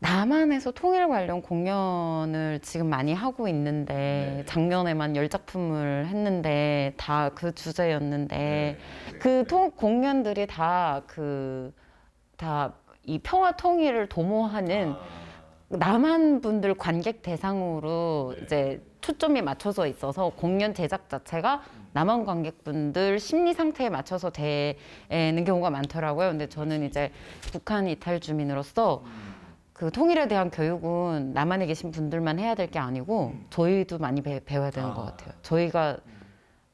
Speaker 7: 남한에서 통일 관련 공연을 지금 많이 하고 있는데 작년에만 10작품을 했는데 다 그 주제였는데 그 공연들이 다 이 평화 통일을 도모하는 남한 분들 관객 대상으로 이제 초점이 맞춰져 있어서 공연 제작 자체가 남한 관객분들 심리 상태에 맞춰서 되는 경우가 많더라고요. 근데 저는 이제 북한 이탈 주민으로서 그 통일에 대한 교육은 남한에 계신 분들만 해야 될 게 아니고 저희도 많이 배워야 되는 것 같아요. 저희가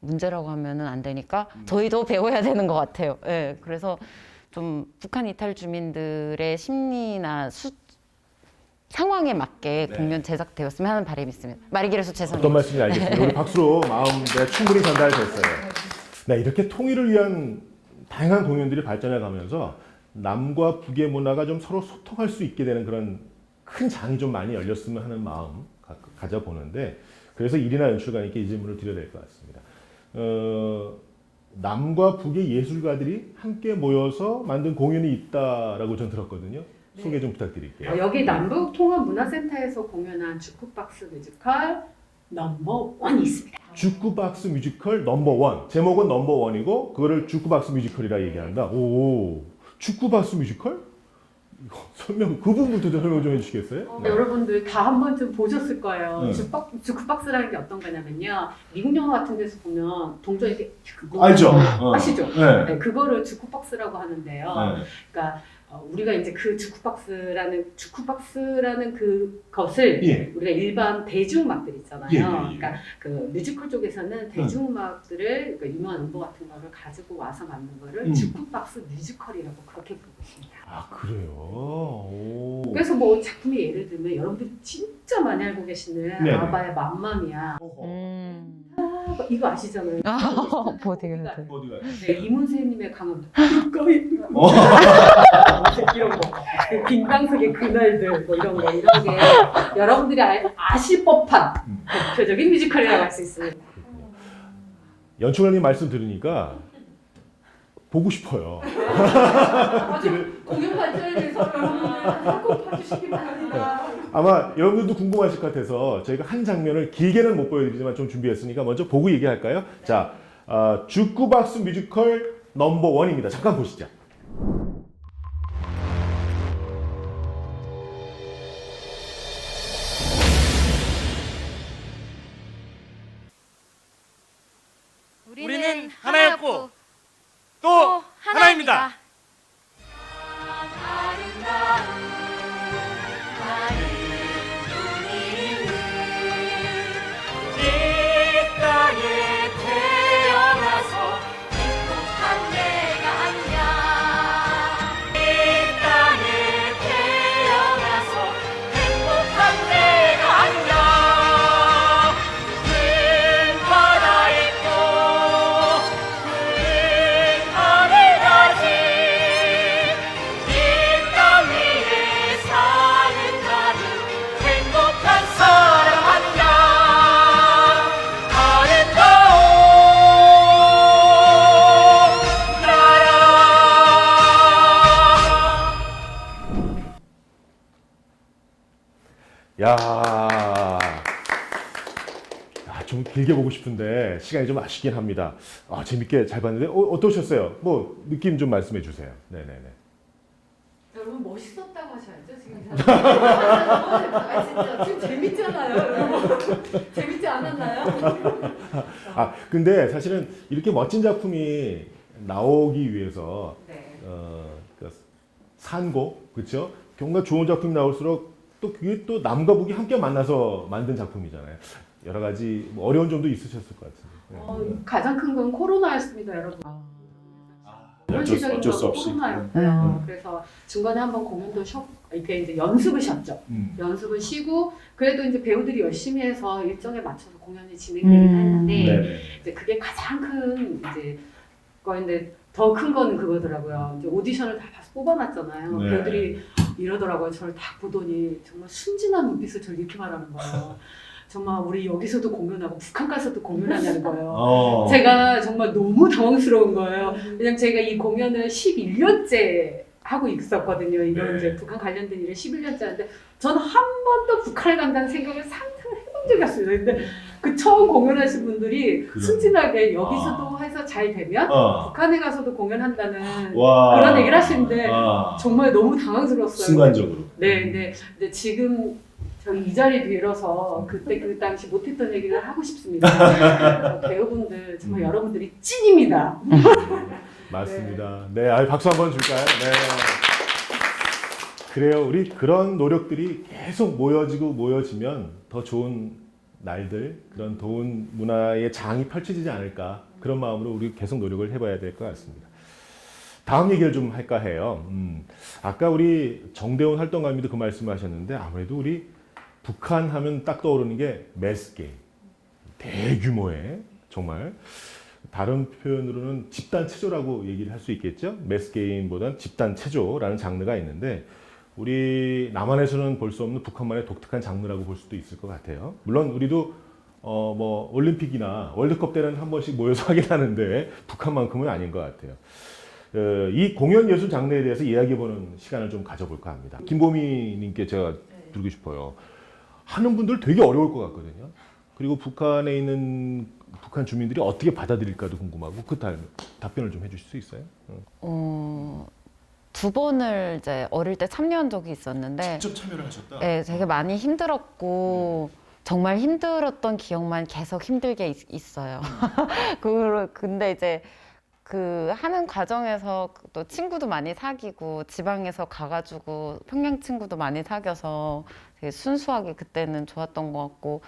Speaker 7: 문제라고 하면은 안 되니까 저희도 배워야 되는 것 같아요. 예, 그래서 좀 북한 이탈 주민들의 심리나 상황에 맞게 공연 제작되었으면 하는 바람이 있습니다. 말이 길어서 죄송해요.
Speaker 1: 어떤 말씀인지 알겠습니다. 우리 박수로 마음 충분히 전달됐어요. 네, 이렇게 통일을 위한 다양한 공연들이 발전해 가면서 남과 북의 문화가 좀 서로 소통할 수 있게 되는 그런 큰 장이 좀 많이 열렸으면 하는 마음 가져보는데 그래서 일이나 연출가님께 이 질문을 드려야 될 것 같습니다. 남과 북의 예술가들이 함께 모여서 만든 공연이 있다라고 전 들었거든요. 소개 좀 부탁드릴게요.
Speaker 3: 여기 남북통합문화센터에서 공연한 주크박스 뮤지컬 넘버1이 있습니다.
Speaker 1: 주크박스 뮤지컬 넘버1. 제목은 넘버1이고 그거를 주크박스 뮤지컬이라 얘기한다. 오, 주크박스 뮤지컬? 이거 그 부분부터 좀 설명 좀 해주시겠어요?
Speaker 3: 여러분들 다 한 번쯤 보셨을 거예요.
Speaker 1: 네.
Speaker 3: 주크박스라는 게 어떤 거냐면요. 미국 영화 같은 데서 보면 동전 이렇게
Speaker 1: 알죠?
Speaker 3: 아시죠?
Speaker 1: 네.
Speaker 3: 네, 그거를 주크박스라고 하는데요.
Speaker 1: 네.
Speaker 3: 그러니까 우리가 이제 그 주크박스라는 그것을
Speaker 1: 예.
Speaker 3: 우리가 일반 대중음악들 있잖아요.
Speaker 1: 예, 예, 예.
Speaker 3: 그러니까 그 뮤지컬 쪽에서는 대중음악들을 그러니까 유명한 음보 같은 거를 가지고 와서 만든 거를 주크박스 뮤지컬이라고 그렇게 부르고 있습니다.
Speaker 1: 아, 그래요? 오.
Speaker 3: 그래서 뭐 작품이 예를 들면 여러분들이 진짜 많이 알고 계시는
Speaker 1: 네네.
Speaker 3: 아바의 맘마미아 이거 아시잖아요.
Speaker 7: 보디가드.
Speaker 1: 어디가?
Speaker 3: 네, 이문세님의 강함 거의 이런 거, 그 빈방석의 그날들 뭐 이런 게 여러분들이 아실 법한 대표적인 뮤지컬이라고 할 수 있습니다.
Speaker 1: 연출가님 말씀 들으니까 보고 싶어요.
Speaker 3: 공연 발전에 대해서 여러분들 꼭 봐주시기 바랍니다.
Speaker 1: 아마 여러분들도 궁금하실 것 같아서 저희가 한 장면을 길게는 못 보여드리지만 좀 준비했으니까 먼저 보고 얘기할까요? 자, 주크박스 뮤지컬 넘버1입니다. 잠깐 보시죠.
Speaker 8: 우리는 하나였고 또 하나입니다. 이 땅에 태어나서 행복한 내가 아니야. 이 땅에 태어나서 행복한 내가 아니야. 큰 바다 있고
Speaker 1: 야, 좀 길게 보고 싶은데 시간이 좀 아쉽긴 합니다. 재밌게 잘 봤는데 어떠셨어요? 뭐 느낌 좀 말씀해 주세요. 네네네.
Speaker 3: 여러분 멋있었다고 하셔야죠 지금. 진짜 지금 재밌잖아요, 여러분. 재밌지 않았나요?
Speaker 1: 근데 사실은 이렇게 멋진 작품이 나오기 위해서
Speaker 3: 네.
Speaker 1: 그러니까 산고 그렇죠? 뭔가 좋은 작품이 나올수록 또 그게 또 남과 북이 함께 만나서 만든 작품이잖아요. 여러 가지 뭐 어려운 점도 있으셨을 것 같은데. 네.
Speaker 9: 가장 큰 건 코로나였습니다, 여러분.
Speaker 1: 어쩔 수 없이.
Speaker 9: 코로나였고요. 그래서 중간에 한번 공연도 이렇게 이제 연습을 쉬었죠. 연습을 쉬고 그래도 이제 배우들이 열심히 해서 일정에 맞춰서 공연이 진행되긴 했는데
Speaker 1: 네네.
Speaker 9: 이제 그게 가장 큰 이제 거인데 더 큰 거는 그거더라고요. 이제 오디션을 다 봐서 뽑아놨잖아요.
Speaker 1: 네.
Speaker 9: 배우들이 이러더라고요. 저를 딱 보더니 정말 순진한 눈빛을 저를 이렇게 말하는 거예요. 정말 우리 여기서도 공연하고 북한 가서도 공연하냐는 거예요. 제가 정말 너무 당황스러운 거예요. 왜냐면 제가 이 공연을 11년째 하고 있었거든요. 이런
Speaker 1: 네.
Speaker 9: 이제 북한 관련된 일을 11년째 하는데 저는 한 번도 북한을 간다는 생각을 상상을 해본 적이 없어요. 근데 그 처음 공연하신 분들이 순진하게 여기서도 해서 잘 되면 북한에 가서도 공연한다는 그런 얘기를 하시는데 정말 너무 당황스러웠어요.
Speaker 1: 순간적으로.
Speaker 9: 네, 근데 지금 저희 이 자리를 빌어서 그때 그 당시 못했던 얘기를 하고 싶습니다. 배우분들 정말 여러분들이 찐입니다.
Speaker 1: 맞습니다. 네, 박수 한번 줄까요? 네. 그래요. 우리 그런 노력들이 계속 모여지면 더 좋은 날들, 그런 좋은 문화의 장이 펼쳐지지 않을까. 그런 마음으로 우리 계속 노력을 해봐야 될 것 같습니다. 다음 얘기를 좀 할까 해요. 아까 우리 정대원 활동가님도 그 말씀을 하셨는데 아무래도 우리 북한 하면 딱 떠오르는 게 매스게임. 대규모의 정말 다른 표현으로는 집단 체조라고 얘기를 할 수 있겠죠. 매스게임보다는 집단 체조라는 장르가 있는데 우리 남한에서는 볼 수 없는 북한만의 독특한 장르라고 볼 수도 있을 것 같아요. 물론 우리도 뭐 올림픽이나 월드컵 때는 한 번씩 모여서 하긴 하는데 북한만큼은 아닌 것 같아요. 이 공연 예술 장르에 대해서 이야기해보는 시간을 좀 가져볼까 합니다. 김보미님께 제가 드리고 싶어요. 하는 분들 되게 어려울 것 같거든요. 그리고 북한에 있는 북한 주민들이 어떻게 받아들일까도 궁금하고 그 답변을 좀 해주실 수 있어요?
Speaker 7: 2번을 이제 어릴 때 참여한 적이 있었는데
Speaker 1: 직접 참여를 하셨다?
Speaker 7: 네, 되게 많이 힘들었고 정말 힘들었던 기억만 계속 힘들게 있어요. 근데 이제 그 하는 과정에서 또 친구도 많이 사귀고 지방에서 가가지고 평양 친구도 많이 사귀어서 되게 순수하게 그때는 좋았던 것 같고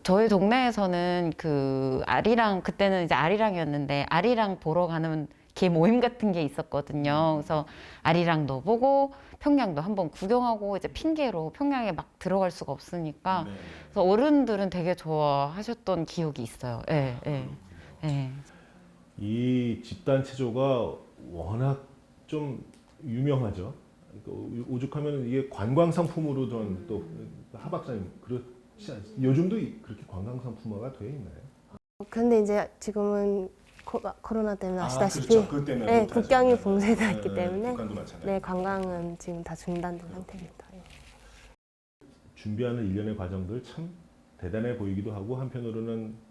Speaker 7: 저희 동네에서는 그때는 이제 아리랑이었는데 아리랑 보러 가는 개 모임 같은 게 있었거든요. 그래서 아리랑도 보고 평양도 한번 구경하고 이제 핑계로 평양에 막 들어갈 수가 없으니까 그래서 어른들은 되게 좋아하셨던 기억이 있어요. 예, 예, 예.
Speaker 1: 이 집단 체조가 워낙 좀 유명하죠. 오죽하면 이게 관광 상품으로 전 또 하박사님 그렇지 않습니까? 요즘도 그렇게 관광 상품화가 되어 있나요?
Speaker 2: 근데 이제 지금은 코로나 때문에 아시다시피
Speaker 1: 그렇죠. 그것 때문에
Speaker 2: 네,
Speaker 1: 못하죠.
Speaker 2: 국경이 봉쇄되었기 때문에
Speaker 1: 북한도 마찬가지.
Speaker 2: 네, 관광은 지금 다 중단된 상태입니다.
Speaker 1: 준비하는 일련의 과정들 참 대단해 보이기도 하고 한편으로는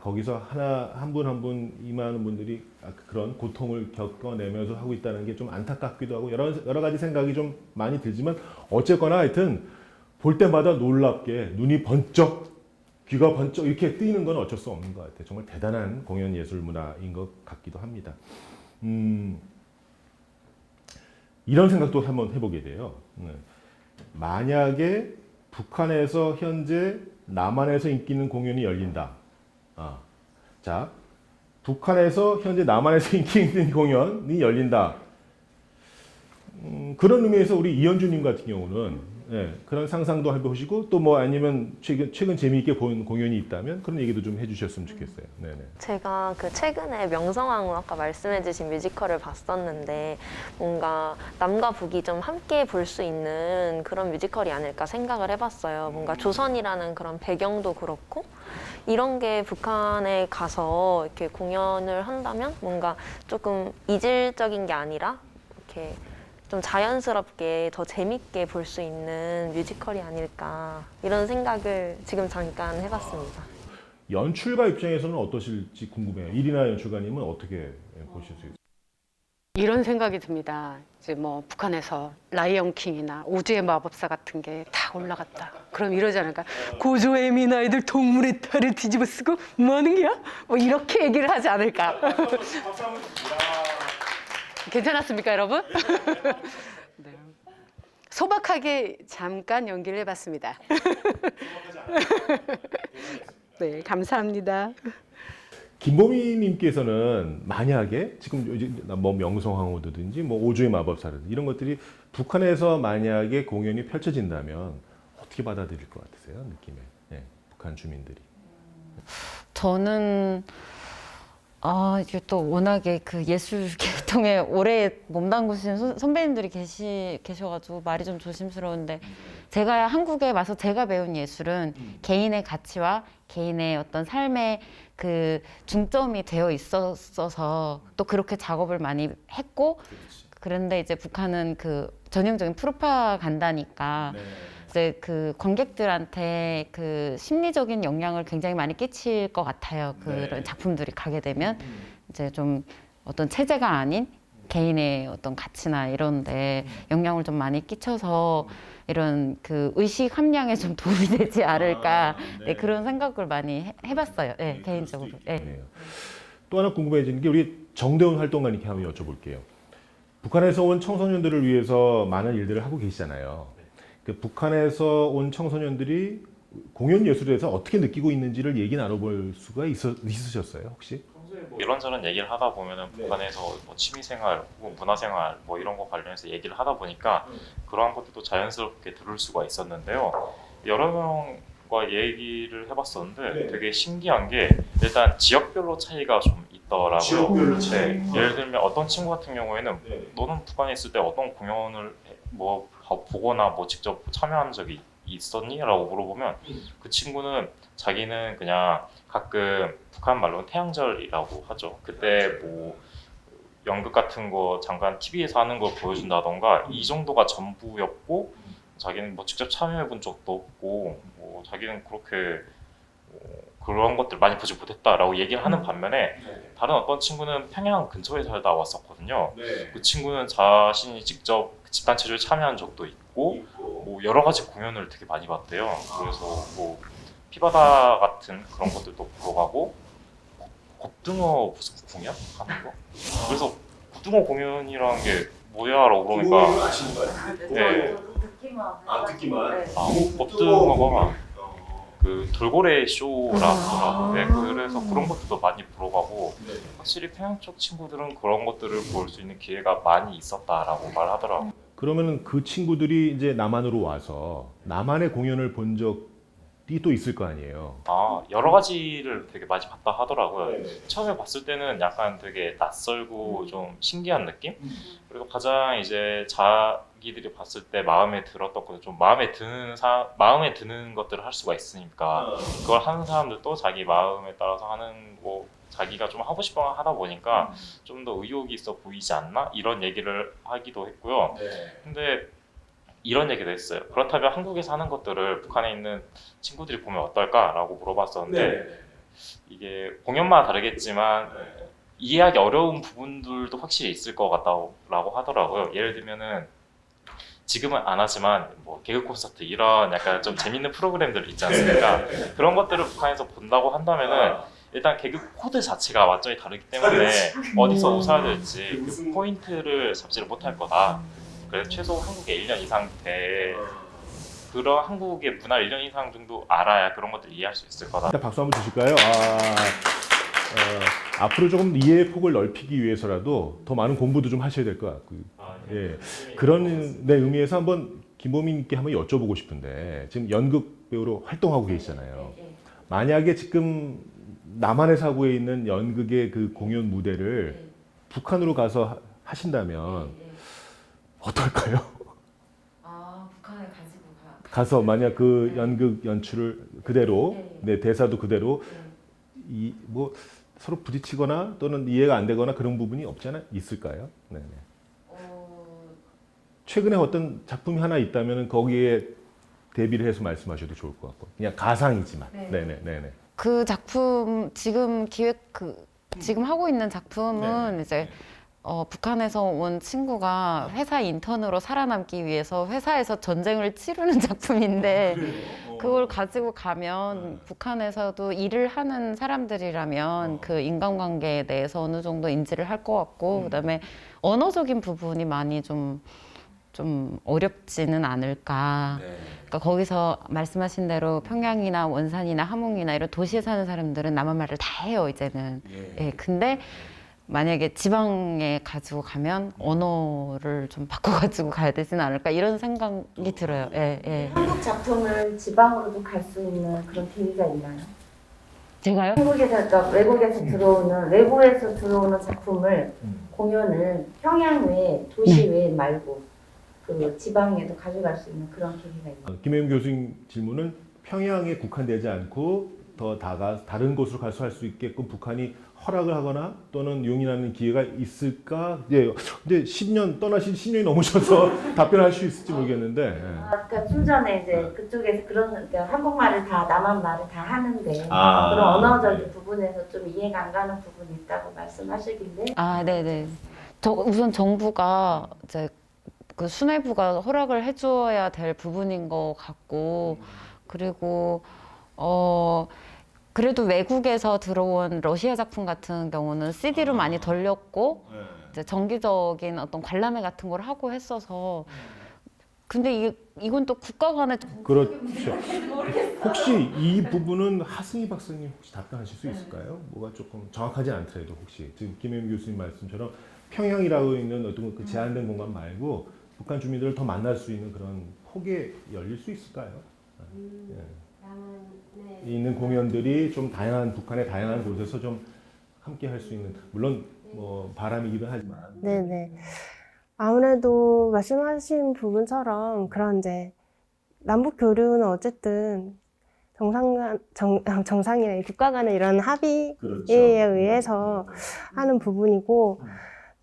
Speaker 1: 거기서 한 분 한 분 임하는 분들이 그런 고통을 겪어내면서 하고 있다는 게 좀 안타깝기도 하고 여러 가지 생각이 좀 많이 들지만 어쨌거나 하여튼 볼 때마다 놀랍게 눈이 번쩍 귀가 번쩍 이렇게 뜨이는 건 어쩔 수 없는 것 같아요. 정말 대단한 공연 예술 문화인 것 같기도 합니다. 이런 생각도 한번 해보게 돼요. 만약에 북한에서 현재 남한에서 인기 있는 공연이 열린다. 자, 북한에서 현재 남한에서 인기 있는 공연이 열린다. 그런 의미에서 우리 이현주님 같은 경우는 그런 상상도 해보시고 또 뭐 아니면 최근 재미있게 본 공연이 있다면 그런 얘기도 좀 해주셨으면 좋겠어요. 네네.
Speaker 6: 제가 최근에 명성황후 아까 말씀해주신 뮤지컬을 봤었는데 뭔가 남과 북이 좀 함께 볼 수 있는 그런 뮤지컬이 아닐까 생각을 해봤어요. 뭔가 조선이라는 그런 배경도 그렇고 이런 게 북한에 가서 이렇게 공연을 한다면 뭔가 조금 이질적인 게 아니라 이렇게 좀 자연스럽게 더 재밌게 볼 수 있는 뮤지컬이 아닐까 이런 생각을 지금 잠깐 해봤습니다.
Speaker 1: 연출가 입장에서는 어떠실지 궁금해요. 이리나 연출가님은 어떻게 보실 수 있어요?
Speaker 3: 이런 생각이 듭니다. 이제 뭐 북한에서 라이언 킹이나 우주의 마법사 같은 게 다 올라갔다. 그럼 이러지 않을까? 고조의 미나이들 동물의 탈을 뒤집어 쓰고 뭐 하는 게야? 뭐 이렇게 얘기를 하지 않을까? 괜찮았습니까, 여러분? 네. 소박하게 잠깐 연기를 해봤습니다. 네, 감사합니다.
Speaker 1: 김보미님께서는 만약에 지금 이제 뭐 명성황후든지 뭐 오주의 마법사든 이런 것들이 북한에서 만약에 공연이 펼쳐진다면 어떻게 받아들일 것 같으세요? 느낌에 북한 주민들이.
Speaker 7: 저는 이게 또 워낙에 그 예술 계통에 오래 몸담그신 선배님들이 계셔가지고 말이 좀 조심스러운데 제가 한국에 와서 제가 배운 예술은 개인의 가치와 개인의 어떤 삶의 그 중점이 되어 있었어서 또 그렇게 작업을 많이 했고 그런데 이제 북한은 그 전형적인 프로파간다니까 이제 그 관객들한테 그 심리적인 영향을 굉장히 많이 끼칠 것 같아요. 그런 작품들이 가게 되면 이제 좀 어떤 체제가 아닌 개인의 어떤 가치나 이런데 영향을 좀 많이 끼쳐서 이런 그 의식 함량에 좀 도움이 되지 않을까 네, 그런 생각을 많이 해봤어요. 네, 개인적으로. 네.
Speaker 1: 또 하나 궁금해지는 게 우리 정대훈 활동가님께 한번 여쭤볼게요. 북한에서 온 청소년들을 위해서 많은 일들을 하고 계시잖아요. 그 북한에서 온 청소년들이 공연 예술에 대해서 어떻게 느끼고 있는지를 얘기 나눠볼 수가 있으셨어요, 혹시?
Speaker 5: 이런저런 얘기를 하다 보면은 북한에서 뭐 취미생활 혹은 문화생활 뭐 이런 거 관련해서 얘기를 하다 보니까 그러한 것들도 자연스럽게 들을 수가 있었는데요. 여러 명과 얘기를 해봤었는데 되게 신기한 게 일단 지역별로 차이가 좀 있더라고요.
Speaker 1: 지역별로 차이?
Speaker 5: 네, 예를 들면 어떤 친구 같은 경우에는 너는 북한에 있을 때 어떤 공연을 뭐 보거나 뭐 직접 참여한 적이 있었니? 라고 물어보면 그 친구는 자기는 그냥 가끔 북한 말로는 태양절이라고 하죠. 그때 뭐 연극 같은 거 잠깐 TV에서 하는 걸 보여준다던가 이 정도가 전부였고 자기는 뭐 직접 참여해 본 적도 없고 뭐 자기는 그렇게 그런 것들 많이 보지 못했다라고 얘기를 하는 반면에 다른 어떤 친구는 평양 근처에 살다 왔었거든요. 그 친구는 자신이 직접 집단 체조에 참여한 적도 있고 뭐 여러 가지 공연을 되게 많이 봤대요. 그래서 뭐 피바다 같은 그런 것들도 보러 가고 곱등어 무슨 공연 하는 거? 그래서 곱등어 공연이라는 게 뭐야라고 그러니까 네.
Speaker 4: 듣기만.
Speaker 5: 곱등어가 그 돌고래 쇼라고 네, 그래서 그런 것들도 많이 보러 가고 확실히 평양 쪽 친구들은 그런 것들을 볼 수 있는 기회가 많이 있었다라고 말하더라고요.
Speaker 1: 그러면은 그 친구들이 이제 남한으로 와서 남한의 공연을 본 적이 또 있을 거 아니에요.
Speaker 5: 여러 가지를 되게 많이 봤다 하더라고요. 처음에 봤을 때는 약간 되게 낯설고 좀 신기한 느낌? 그리고 가장 이제 자기들이 봤을 때 마음에 들었던 것들, 좀 마음에 드는 것들을 할 수가 있으니까 그걸 하는 사람들도 자기 마음에 따라서 하는 뭐 자기가 좀 하고 싶은 걸 하다 보니까 좀 더 의욕이 있어 보이지 않나? 이런 얘기를 하기도 했고요. 근데 이런 얘기도 했어요. 그렇다면 한국에서 하는 것들을 북한에 있는 친구들이 보면 어떨까라고 물어봤었는데 이게 공연마다 다르겠지만 이해하기 어려운 부분들도 확실히 있을 것 같다고 하더라고요. 예를 들면은 지금은 안 하지만 뭐 개그 콘서트 이런 약간 좀 재밌는 프로그램들 있지 않습니까? 그런 것들을 북한에서 본다고 한다면은 일단 개그 코드 자체가 완전히 다르기 때문에 어디서 웃어야 될지 그 포인트를 잡지를 못할 거다. 그래서 최소 한국에 1년 이상 돼 그런 한국의 문화 1년 이상 정도 알아야 그런 것들 이해할 수 있을 거다.
Speaker 1: 일단 박수 한번 주실까요? 앞으로 조금 이해의 폭을 넓히기 위해서라도 더 많은 공부도 좀 하셔야 될 것 같고요. 예. 그런 의미에서 한번 김보민님께 한번 여쭤보고 싶은데 지금 연극 배우로 활동하고 계시잖아요. 만약에 지금 남한의 사고에 있는 연극의 그 공연 무대를 북한으로 가서 하신다면 어떨까요?
Speaker 7: 북한에 가지고
Speaker 1: 가서 만약 그 연극 연출을 그대로 대사도 그대로 이 뭐 서로 부딪히거나 또는 이해가 안 되거나 그런 부분이 없잖아요. 있을까요? 네. 최근에 어떤 작품이 하나 있다면 거기에 대비를 해서 말씀하셔도 좋을 것 같고 그냥 가상이지만 네네.
Speaker 7: 그 작품 지금 지금 하고 있는 작품은 이제 북한에서 온 친구가 회사 인턴으로 살아남기 위해서 회사에서 전쟁을 치르는 작품인데 그걸 가지고 가면 북한에서도 일을 하는 사람들이라면 그 인간관계에 대해서 어느 정도 인지를 할 것 같고 그다음에 언어적인 부분이 많이 좀 어렵지는 않을까. 그러니까 거기서 말씀하신 대로 평양이나 원산이나 함흥이나 이런 도시에 사는 사람들은 남한 말을 다 해요 이제는. 예. 근데 만약에 지방에 가지고 가면 언어를 좀 바꿔가지고 가야 되지는 않을까 이런 생각이 들어요. 예.
Speaker 4: 한국 작품을 지방으로도 갈 수 있는 그런 계기가 있나요?
Speaker 7: 제가요?
Speaker 4: 한국에서 그러니까 외국에서 들어오는 작품을 공연을 평양 외 도시 외 말고 그 지방에도 가져갈 수 있는 그런 계기가 있나요?
Speaker 1: 김혜영 교수님 질문은 평양에 국한되지 않고 더 다른 곳으로 가서 할 수 있게끔 북한이 허락을 하거나 또는 용인하는 기회가 있을까? 예. 근데 10년 떠나신 10년이 넘으셔서 답변할 수 있을지 모르겠는데.
Speaker 4: 그러니까 좀 전에 이제 그쪽에서 그러니까 한국말을 다 남한 말을 다 하는데 그런 언어적인 부분에서 좀 이해가 안 가는 부분이 있다고 말씀하시길래.
Speaker 7: 네네. 우선 정부가 이제 그 수뇌부가 허락을 해줘야 될 부분인 것 같고 그리고 그래도 외국에서 들어온 러시아 작품 같은 경우는 CD로 많이 돌렸고 이제 정기적인 어떤 관람회 같은 걸 하고 했어서 근데 이건 또 국가 간에
Speaker 1: 그렇죠. 혹시 이 부분은 하승희 박사님 혹시 답변하실 수 있을까요? 뭐가 조금 정확하지 않더라도 혹시 지금 김혜미 교수님 말씀처럼 평양이라고 있는 어떤 그 제한된 공간 말고 북한 주민들을 더 만날 수 있는 그런 폭이 열릴 수 있을까요? 있는 공연들이 좀 북한의 다양한 곳에서 좀 함께 할 수 있는 물론 뭐 바람이기도 하지만
Speaker 2: 네네. 아무래도 말씀하신 부분처럼 그런 이제 남북 교류는 어쨌든 정상이나 국가 간의 이런 합의에 의해서 하는 부분이고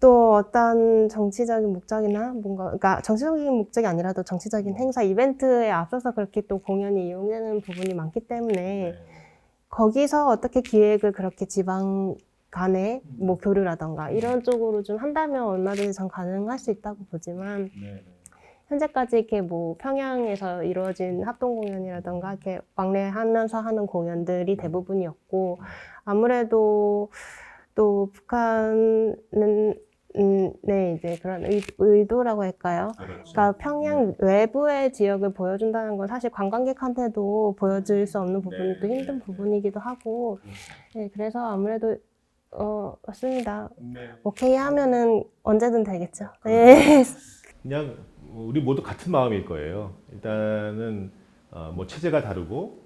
Speaker 2: 또 어떤 정치적인 목적이나 뭔가 그러니까 정치적인 목적이 아니라도 정치적인 행사 이벤트에 앞서서 그렇게 또 공연이 이용되는 부분이 많기 때문에 거기서 어떻게 기획을 그렇게 지방 간의 뭐 교류라던가 이런 쪽으로 좀 한다면 얼마든지 전 가능할 수 있다고 보지만 현재까지 이렇게 뭐 평양에서 이루어진 합동 공연이라던가 이렇게 왕래하면서 하는 공연들이 대부분이었고 아무래도 또 북한은 이제 그런 의도라고 할까요? 그러니까 평양 외부의 지역을 보여준다는 건 사실 관광객한테도 보여줄 수 없는 부분이 또 힘든 부분이기도 하고, 그래서 아무래도 맞습니다. 오케이 하면은 언제든 되겠죠.
Speaker 1: 그냥 우리 모두 같은 마음일 거예요. 일단은 뭐 체제가 다르고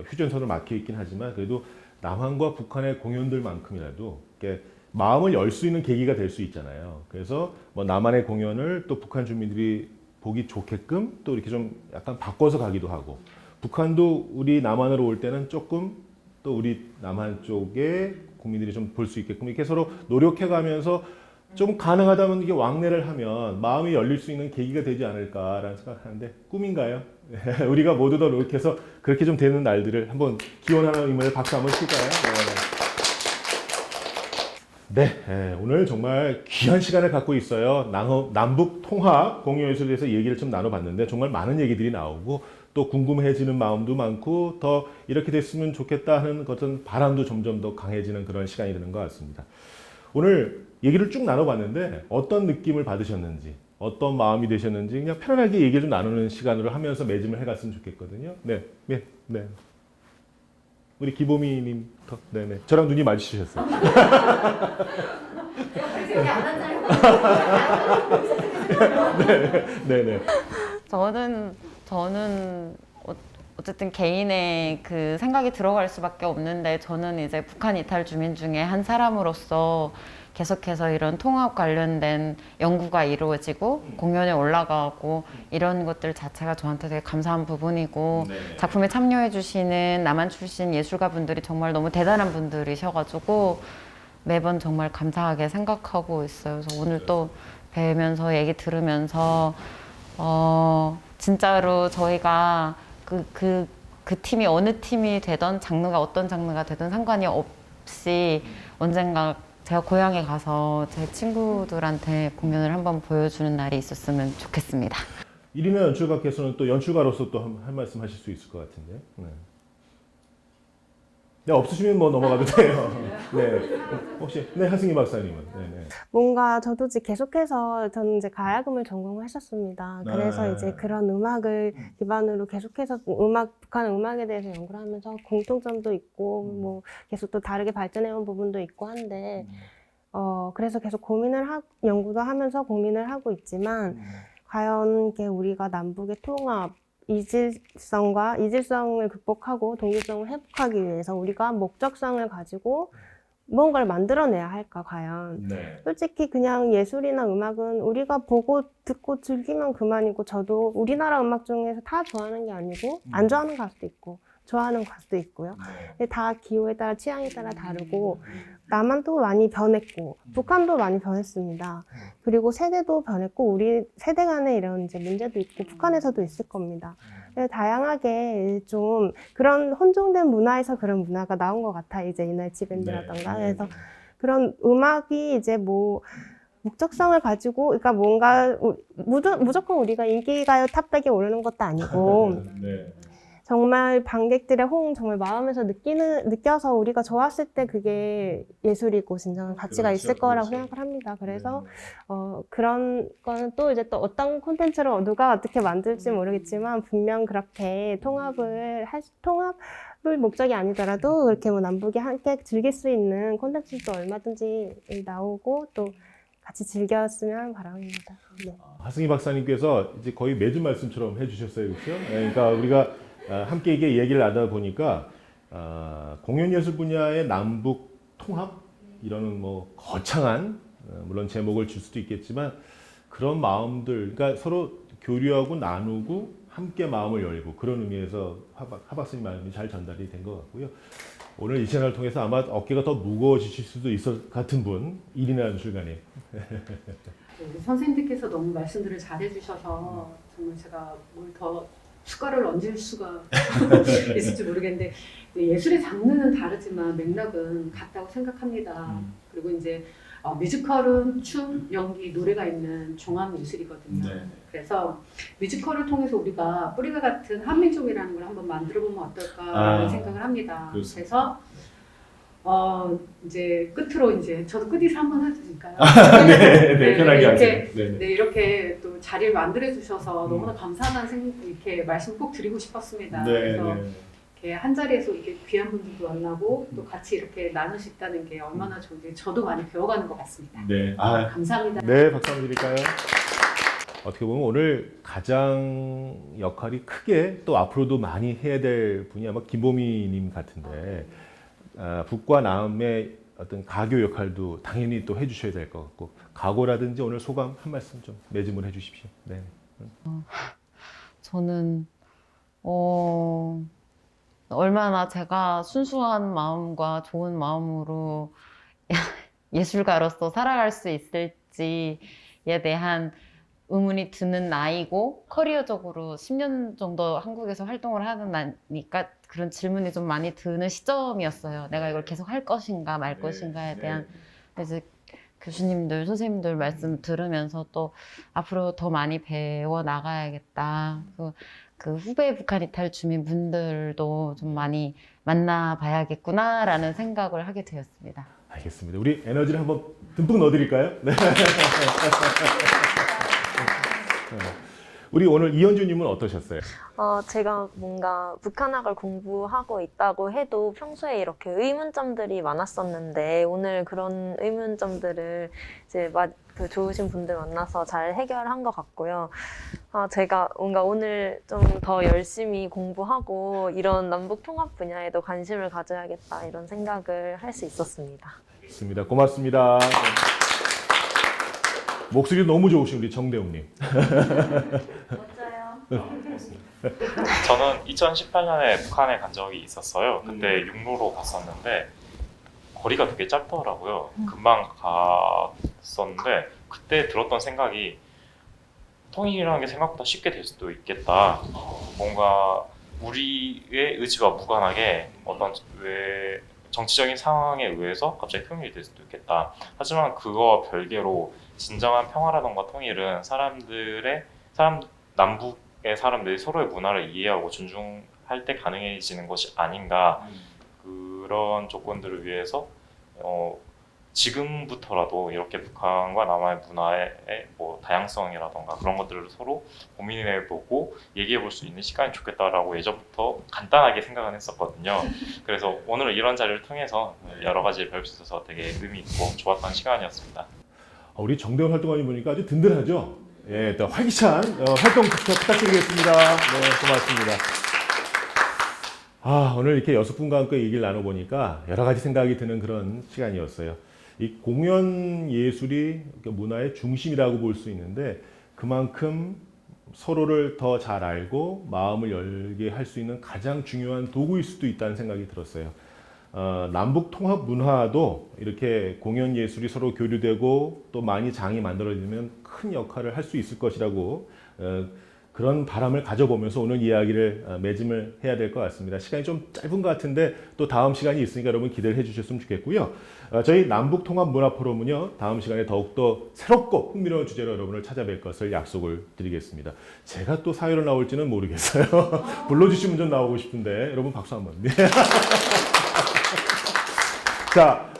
Speaker 1: 휴전선을 막혀 있긴 하지만 그래도 남한과 북한의 공연들만큼이라도 이렇게 마음을 열 수 있는 계기가 될 수 있잖아요. 그래서 뭐 남한의 공연을 또 북한 주민들이 보기 좋게끔 또 이렇게 좀 약간 바꿔서 가기도 하고 북한도 우리 남한으로 올 때는 조금 또 우리 남한 쪽에 국민들이 좀 볼 수 있게끔 이렇게 서로 노력해가면서 좀 가능하다면 이게 왕래를 하면 마음이 열릴 수 있는 계기가 되지 않을까라는 생각하는데 꿈인가요? 우리가 모두 더 노력해서 그렇게 좀 되는 날들을 한번 기원하는 의미에 박수 한번 칠까요? 네, 오늘 정말 귀한 시간을 갖고 있어요. 남북 통합 공유예술에 대해서 얘기를 좀 나눠봤는데 정말 많은 얘기들이 나오고 또 궁금해지는 마음도 많고 더 이렇게 됐으면 좋겠다 하는 어떤 바람도 점점 더 강해지는 그런 시간이 되는 것 같습니다. 오늘 얘기를 쭉 나눠봤는데 어떤 느낌을 받으셨는지 어떤 마음이 되셨는지 그냥 편안하게 얘기를 좀 나누는 시간으로 하면서 매짐을 해갔으면 좋겠거든요. 네. 우리 기보미님, 네네. 저랑 눈이 마주치셨어요. 네네.
Speaker 7: 저는 어쨌든 개인의 그 생각이 들어갈 수밖에 없는데 저는 이제 북한 이탈 주민 중에 한 사람으로서 계속해서 이런 통합 관련된 연구가 이루어지고 공연에 올라가고 이런 것들 자체가 저한테 되게 감사한 부분이고 작품에 참여해 주시는 남한 출신 예술가 분들이 정말 너무 대단한 분들이셔가지고 매번 정말 감사하게 생각하고 있어요. 그래서 오늘 또 뵈면서 얘기 들으면서 진짜로 저희가 그 팀이 어느 팀이 되던 장르가 어떤 장르가 되든 상관이 없이 언젠가 제가 고향에 가서 제 친구들한테 공연을 한번 보여주는 날이 있었으면 좋겠습니다.
Speaker 1: 이리나 연출가께서는 또 연출가로서 또 한 말씀 하실 수 있을 것 같은데. 네. 네, 없으시면 뭐 넘어가도 돼요. 네. 혹시 네, 하승희 박사님은. 네, 네.
Speaker 2: 뭔가 저도 이제 계속해서 저는 이제 가야금을 전공했었습니다. 그래서 이제 그런 음악을 기반으로 계속해서 북한 음악에 대해서 연구를 하면서 공통점도 있고 뭐 계속 또 다르게 발전해온 부분도 있고 한데 그래서 계속 연구도 하면서 고민을 하고 있지만 과연 이게 우리가 남북의 통합 이질성을 극복하고 동질성을 회복하기 위해서 우리가 목적성을 가지고 무언가를 만들어내야 할까 과연.
Speaker 1: 네.
Speaker 2: 솔직히 그냥 예술이나 음악은 우리가 보고 듣고 즐기면 그만이고 저도 우리나라 음악 중에서 다 좋아하는 게 아니고 안 좋아하는 가수도 있고 좋아하는 가수도 있고요. 근데 다 기호에 따라 취향에 따라 다르고 남한도 많이 변했고 북한도 많이 변했습니다. 그리고 세대도 변했고 우리 세대 간에 이런 이제 문제도 있고 북한에서도 있을 겁니다. 그래서 다양하게 좀 그런 혼종된 문화에서 그런 문화가 나온 것 같아요. 이제 이날치 밴드라던가. 그래서 그런 음악이 이제 뭐 목적성을 가지고 그러니까 뭔가 무조건 우리가 인기가요 탑백에 오르는 것도 아니고
Speaker 1: 네.
Speaker 2: 정말 관객들의 호응 정말 마음에서 느껴서 우리가 좋았을 때 그게 예술이고 진정한 가치가 있을 거라고 생각을 합니다. 그래서 그런 거는 또 이제 또 어떤 콘텐츠를 누가 어떻게 만들지 모르겠지만 분명 그렇게 통합을 목적이 아니더라도 그렇게 뭐 남북이 함께 즐길 수 있는 콘텐츠도 얼마든지 나오고 또 같이 즐겼으면 하는 바람입니다. 네.
Speaker 1: 하승희 박사님께서 이제 거의 매주 말씀처럼 해주셨어요, 그렇죠? 네, 그러니까 우리가 함께 이게 얘기를 나누다 보니까 공연 예술 분야의 남북 통합 이런 뭐 거창한 물론 제목을 줄 수도 있겠지만 그런 마음들, 그러니까 서로 교류하고 나누고 함께 마음을 열고 그런 의미에서 하 박사님 마음이 잘 전달이 된 것 같고요. 오늘 이 채널을 통해서 아마 어깨가 더 무거워지실 수도 있을 같은 분 이리나 연출가님.
Speaker 9: 우리 선생님들께서 너무 말씀들을 잘해주셔서 정말 제가 뭘 더 숟가락을 얹을 수가 있을지 모르겠는데 예술의 장르는 다르지만 맥락은 같다고 생각합니다. 그리고 이제 뮤지컬은 춤, 연기, 노래가 있는 종합 예술이거든요.
Speaker 1: 네.
Speaker 9: 그래서 뮤지컬을 통해서 우리가 뿌리가 같은 한민족이라는 걸 한번 만들어보면 어떨까라는 생각을 합니다.
Speaker 1: 그렇습니다.
Speaker 9: 그래서 이제 끝으로 이제 저도 끝이서 한번 해도 될까요?
Speaker 1: 네, 편하게 하세요.
Speaker 9: 네, 이렇게 또 자리를 만들어 주셔서 너무나 감사하다는 이렇게 말씀 꼭 드리고 싶었습니다. 그래서 이렇게 한 자리에서 이렇게 귀한 분들도 만나고 또 같이 이렇게 나눌 수 있다는 게 얼마나 좋은지 저도 많이 배워가는 것 같습니다.
Speaker 1: 네.
Speaker 9: 감사합니다.
Speaker 1: 네, 박수 한번 드릴까요? 어떻게 보면 오늘 가장 역할이 크게 또 앞으로도 많이 해야 될 분이 아마 김보미님 같은데 북과 남의 어떤 가교 역할도 당연히 또 해주셔야 될 것 같고 각오라든지 오늘 소감 한 말씀 좀 매짐을 해주십시오. 네.
Speaker 7: 저는 얼마나 제가 순수한 마음과 좋은 마음으로 예술가로서 살아갈 수 있을지에 대한 의문이 드는 나이고 커리어적으로 10년 정도 한국에서 활동을 하는 나니까 그런 질문이 좀 많이 드는 시점이었어요. 내가 이걸 계속 할 것인가 말 것인가에 대한. 이제 교수님들, 선생님들 말씀 들으면서 또 앞으로 더 많이 배워 나가야겠다. 그 후배 북한 이탈 주민분들도 좀 많이 만나봐야겠구나라는 생각을 하게 되었습니다.
Speaker 1: 알겠습니다. 우리 에너지를 한번 듬뿍 넣어드릴까요? 네. 우리 오늘 이현주님은 어떠셨어요?
Speaker 6: 제가 뭔가 북한학을 공부하고 있다고 해도 평소에 이렇게 의문점들이 많았었는데 오늘 그런 의문점들을 이제 그 좋으신 분들 만나서 잘 해결한 것 같고요. 제가 뭔가 오늘 좀 더 열심히 공부하고 이런 남북 통합 분야에도 관심을 가져야겠다 이런 생각을 할 수 있었습니다.
Speaker 1: 좋습니다. 고맙습니다. 목소리 너무 좋으신 우리 정대웅님.
Speaker 5: 저는 2018년에 북한에 간 적이 있었어요. 그때 육로로 갔었는데 거리가 되게 짧더라고요. 금방 갔었는데 그때 들었던 생각이 통일이라는 게 생각보다 쉽게 될 수도 있겠다. 뭔가 우리의 의지와 무관하게 어떤 정치적인 상황에 의해서 갑자기 통일이 될 수도 있겠다. 하지만 그거와 별개로 진정한 평화라던가 통일은 남북의 사람들이 서로의 문화를 이해하고 존중할 때 가능해지는 것이 아닌가. 그런 조건들을 위해서 지금부터라도 이렇게 북한과 남한의 문화의 뭐 다양성이라던가 그런 것들을 서로 고민해보고 얘기해볼 수 있는 시간이 좋겠다라고 예전부터 간단하게 생각은 했었거든요. 그래서 오늘 이런 자리를 통해서 여러 가지를 배울 수 있어서 되게 의미 있고 좋았던 시간이었습니다.
Speaker 1: 우리 정대원 활동가님 보니까 아주 든든하죠. 예, 또 활기찬 활동 부탁드리겠습니다. 네, 고맙습니다. 오늘 이렇게 6분과 함께 얘기를 나눠보니까 여러 가지 생각이 드는 그런 시간이었어요. 이 공연 예술이 문화의 중심이라고 볼 수 있는데 그만큼 서로를 더 잘 알고 마음을 열게 할 수 있는 가장 중요한 도구일 수도 있다는 생각이 들었어요. 남북 통합 문화도 이렇게 공연 예술이 서로 교류되고 또 많이 장이 만들어지면 큰 역할을 할 수 있을 것이라고 그런 바람을 가져보면서 오늘 이야기를 매짐을 해야 될 것 같습니다. 시간이 좀 짧은 것 같은데 또 다음 시간이 있으니까 여러분 기대를 해주셨으면 좋겠고요. 저희 남북통합문화포럼은요, 다음 시간에 더욱더 새롭고 흥미로운 주제로 여러분을 찾아뵐 것을 약속을 드리겠습니다. 제가 또 사회로 나올지는 모르겠어요. 불러주시면 좀 나오고 싶은데 여러분 박수 한번. 자,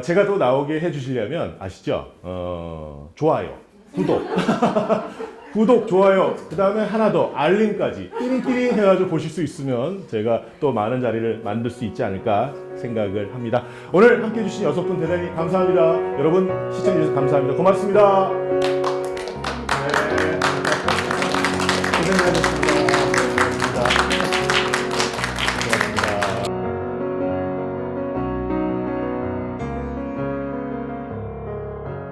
Speaker 1: 제가 또 나오게 해주시려면 아시죠? 좋아요, 구독. 구독, 좋아요, 그 다음에 하나 더 알림까지 띠링띠링 해가지고 보실 수 있으면 제가 또 많은 자리를 만들 수 있지 않을까 생각을 합니다. 오늘 함께해 주신 6분 대단히 감사합니다. 여러분 시청해주셔서 감사합니다. 고맙습니다. 네.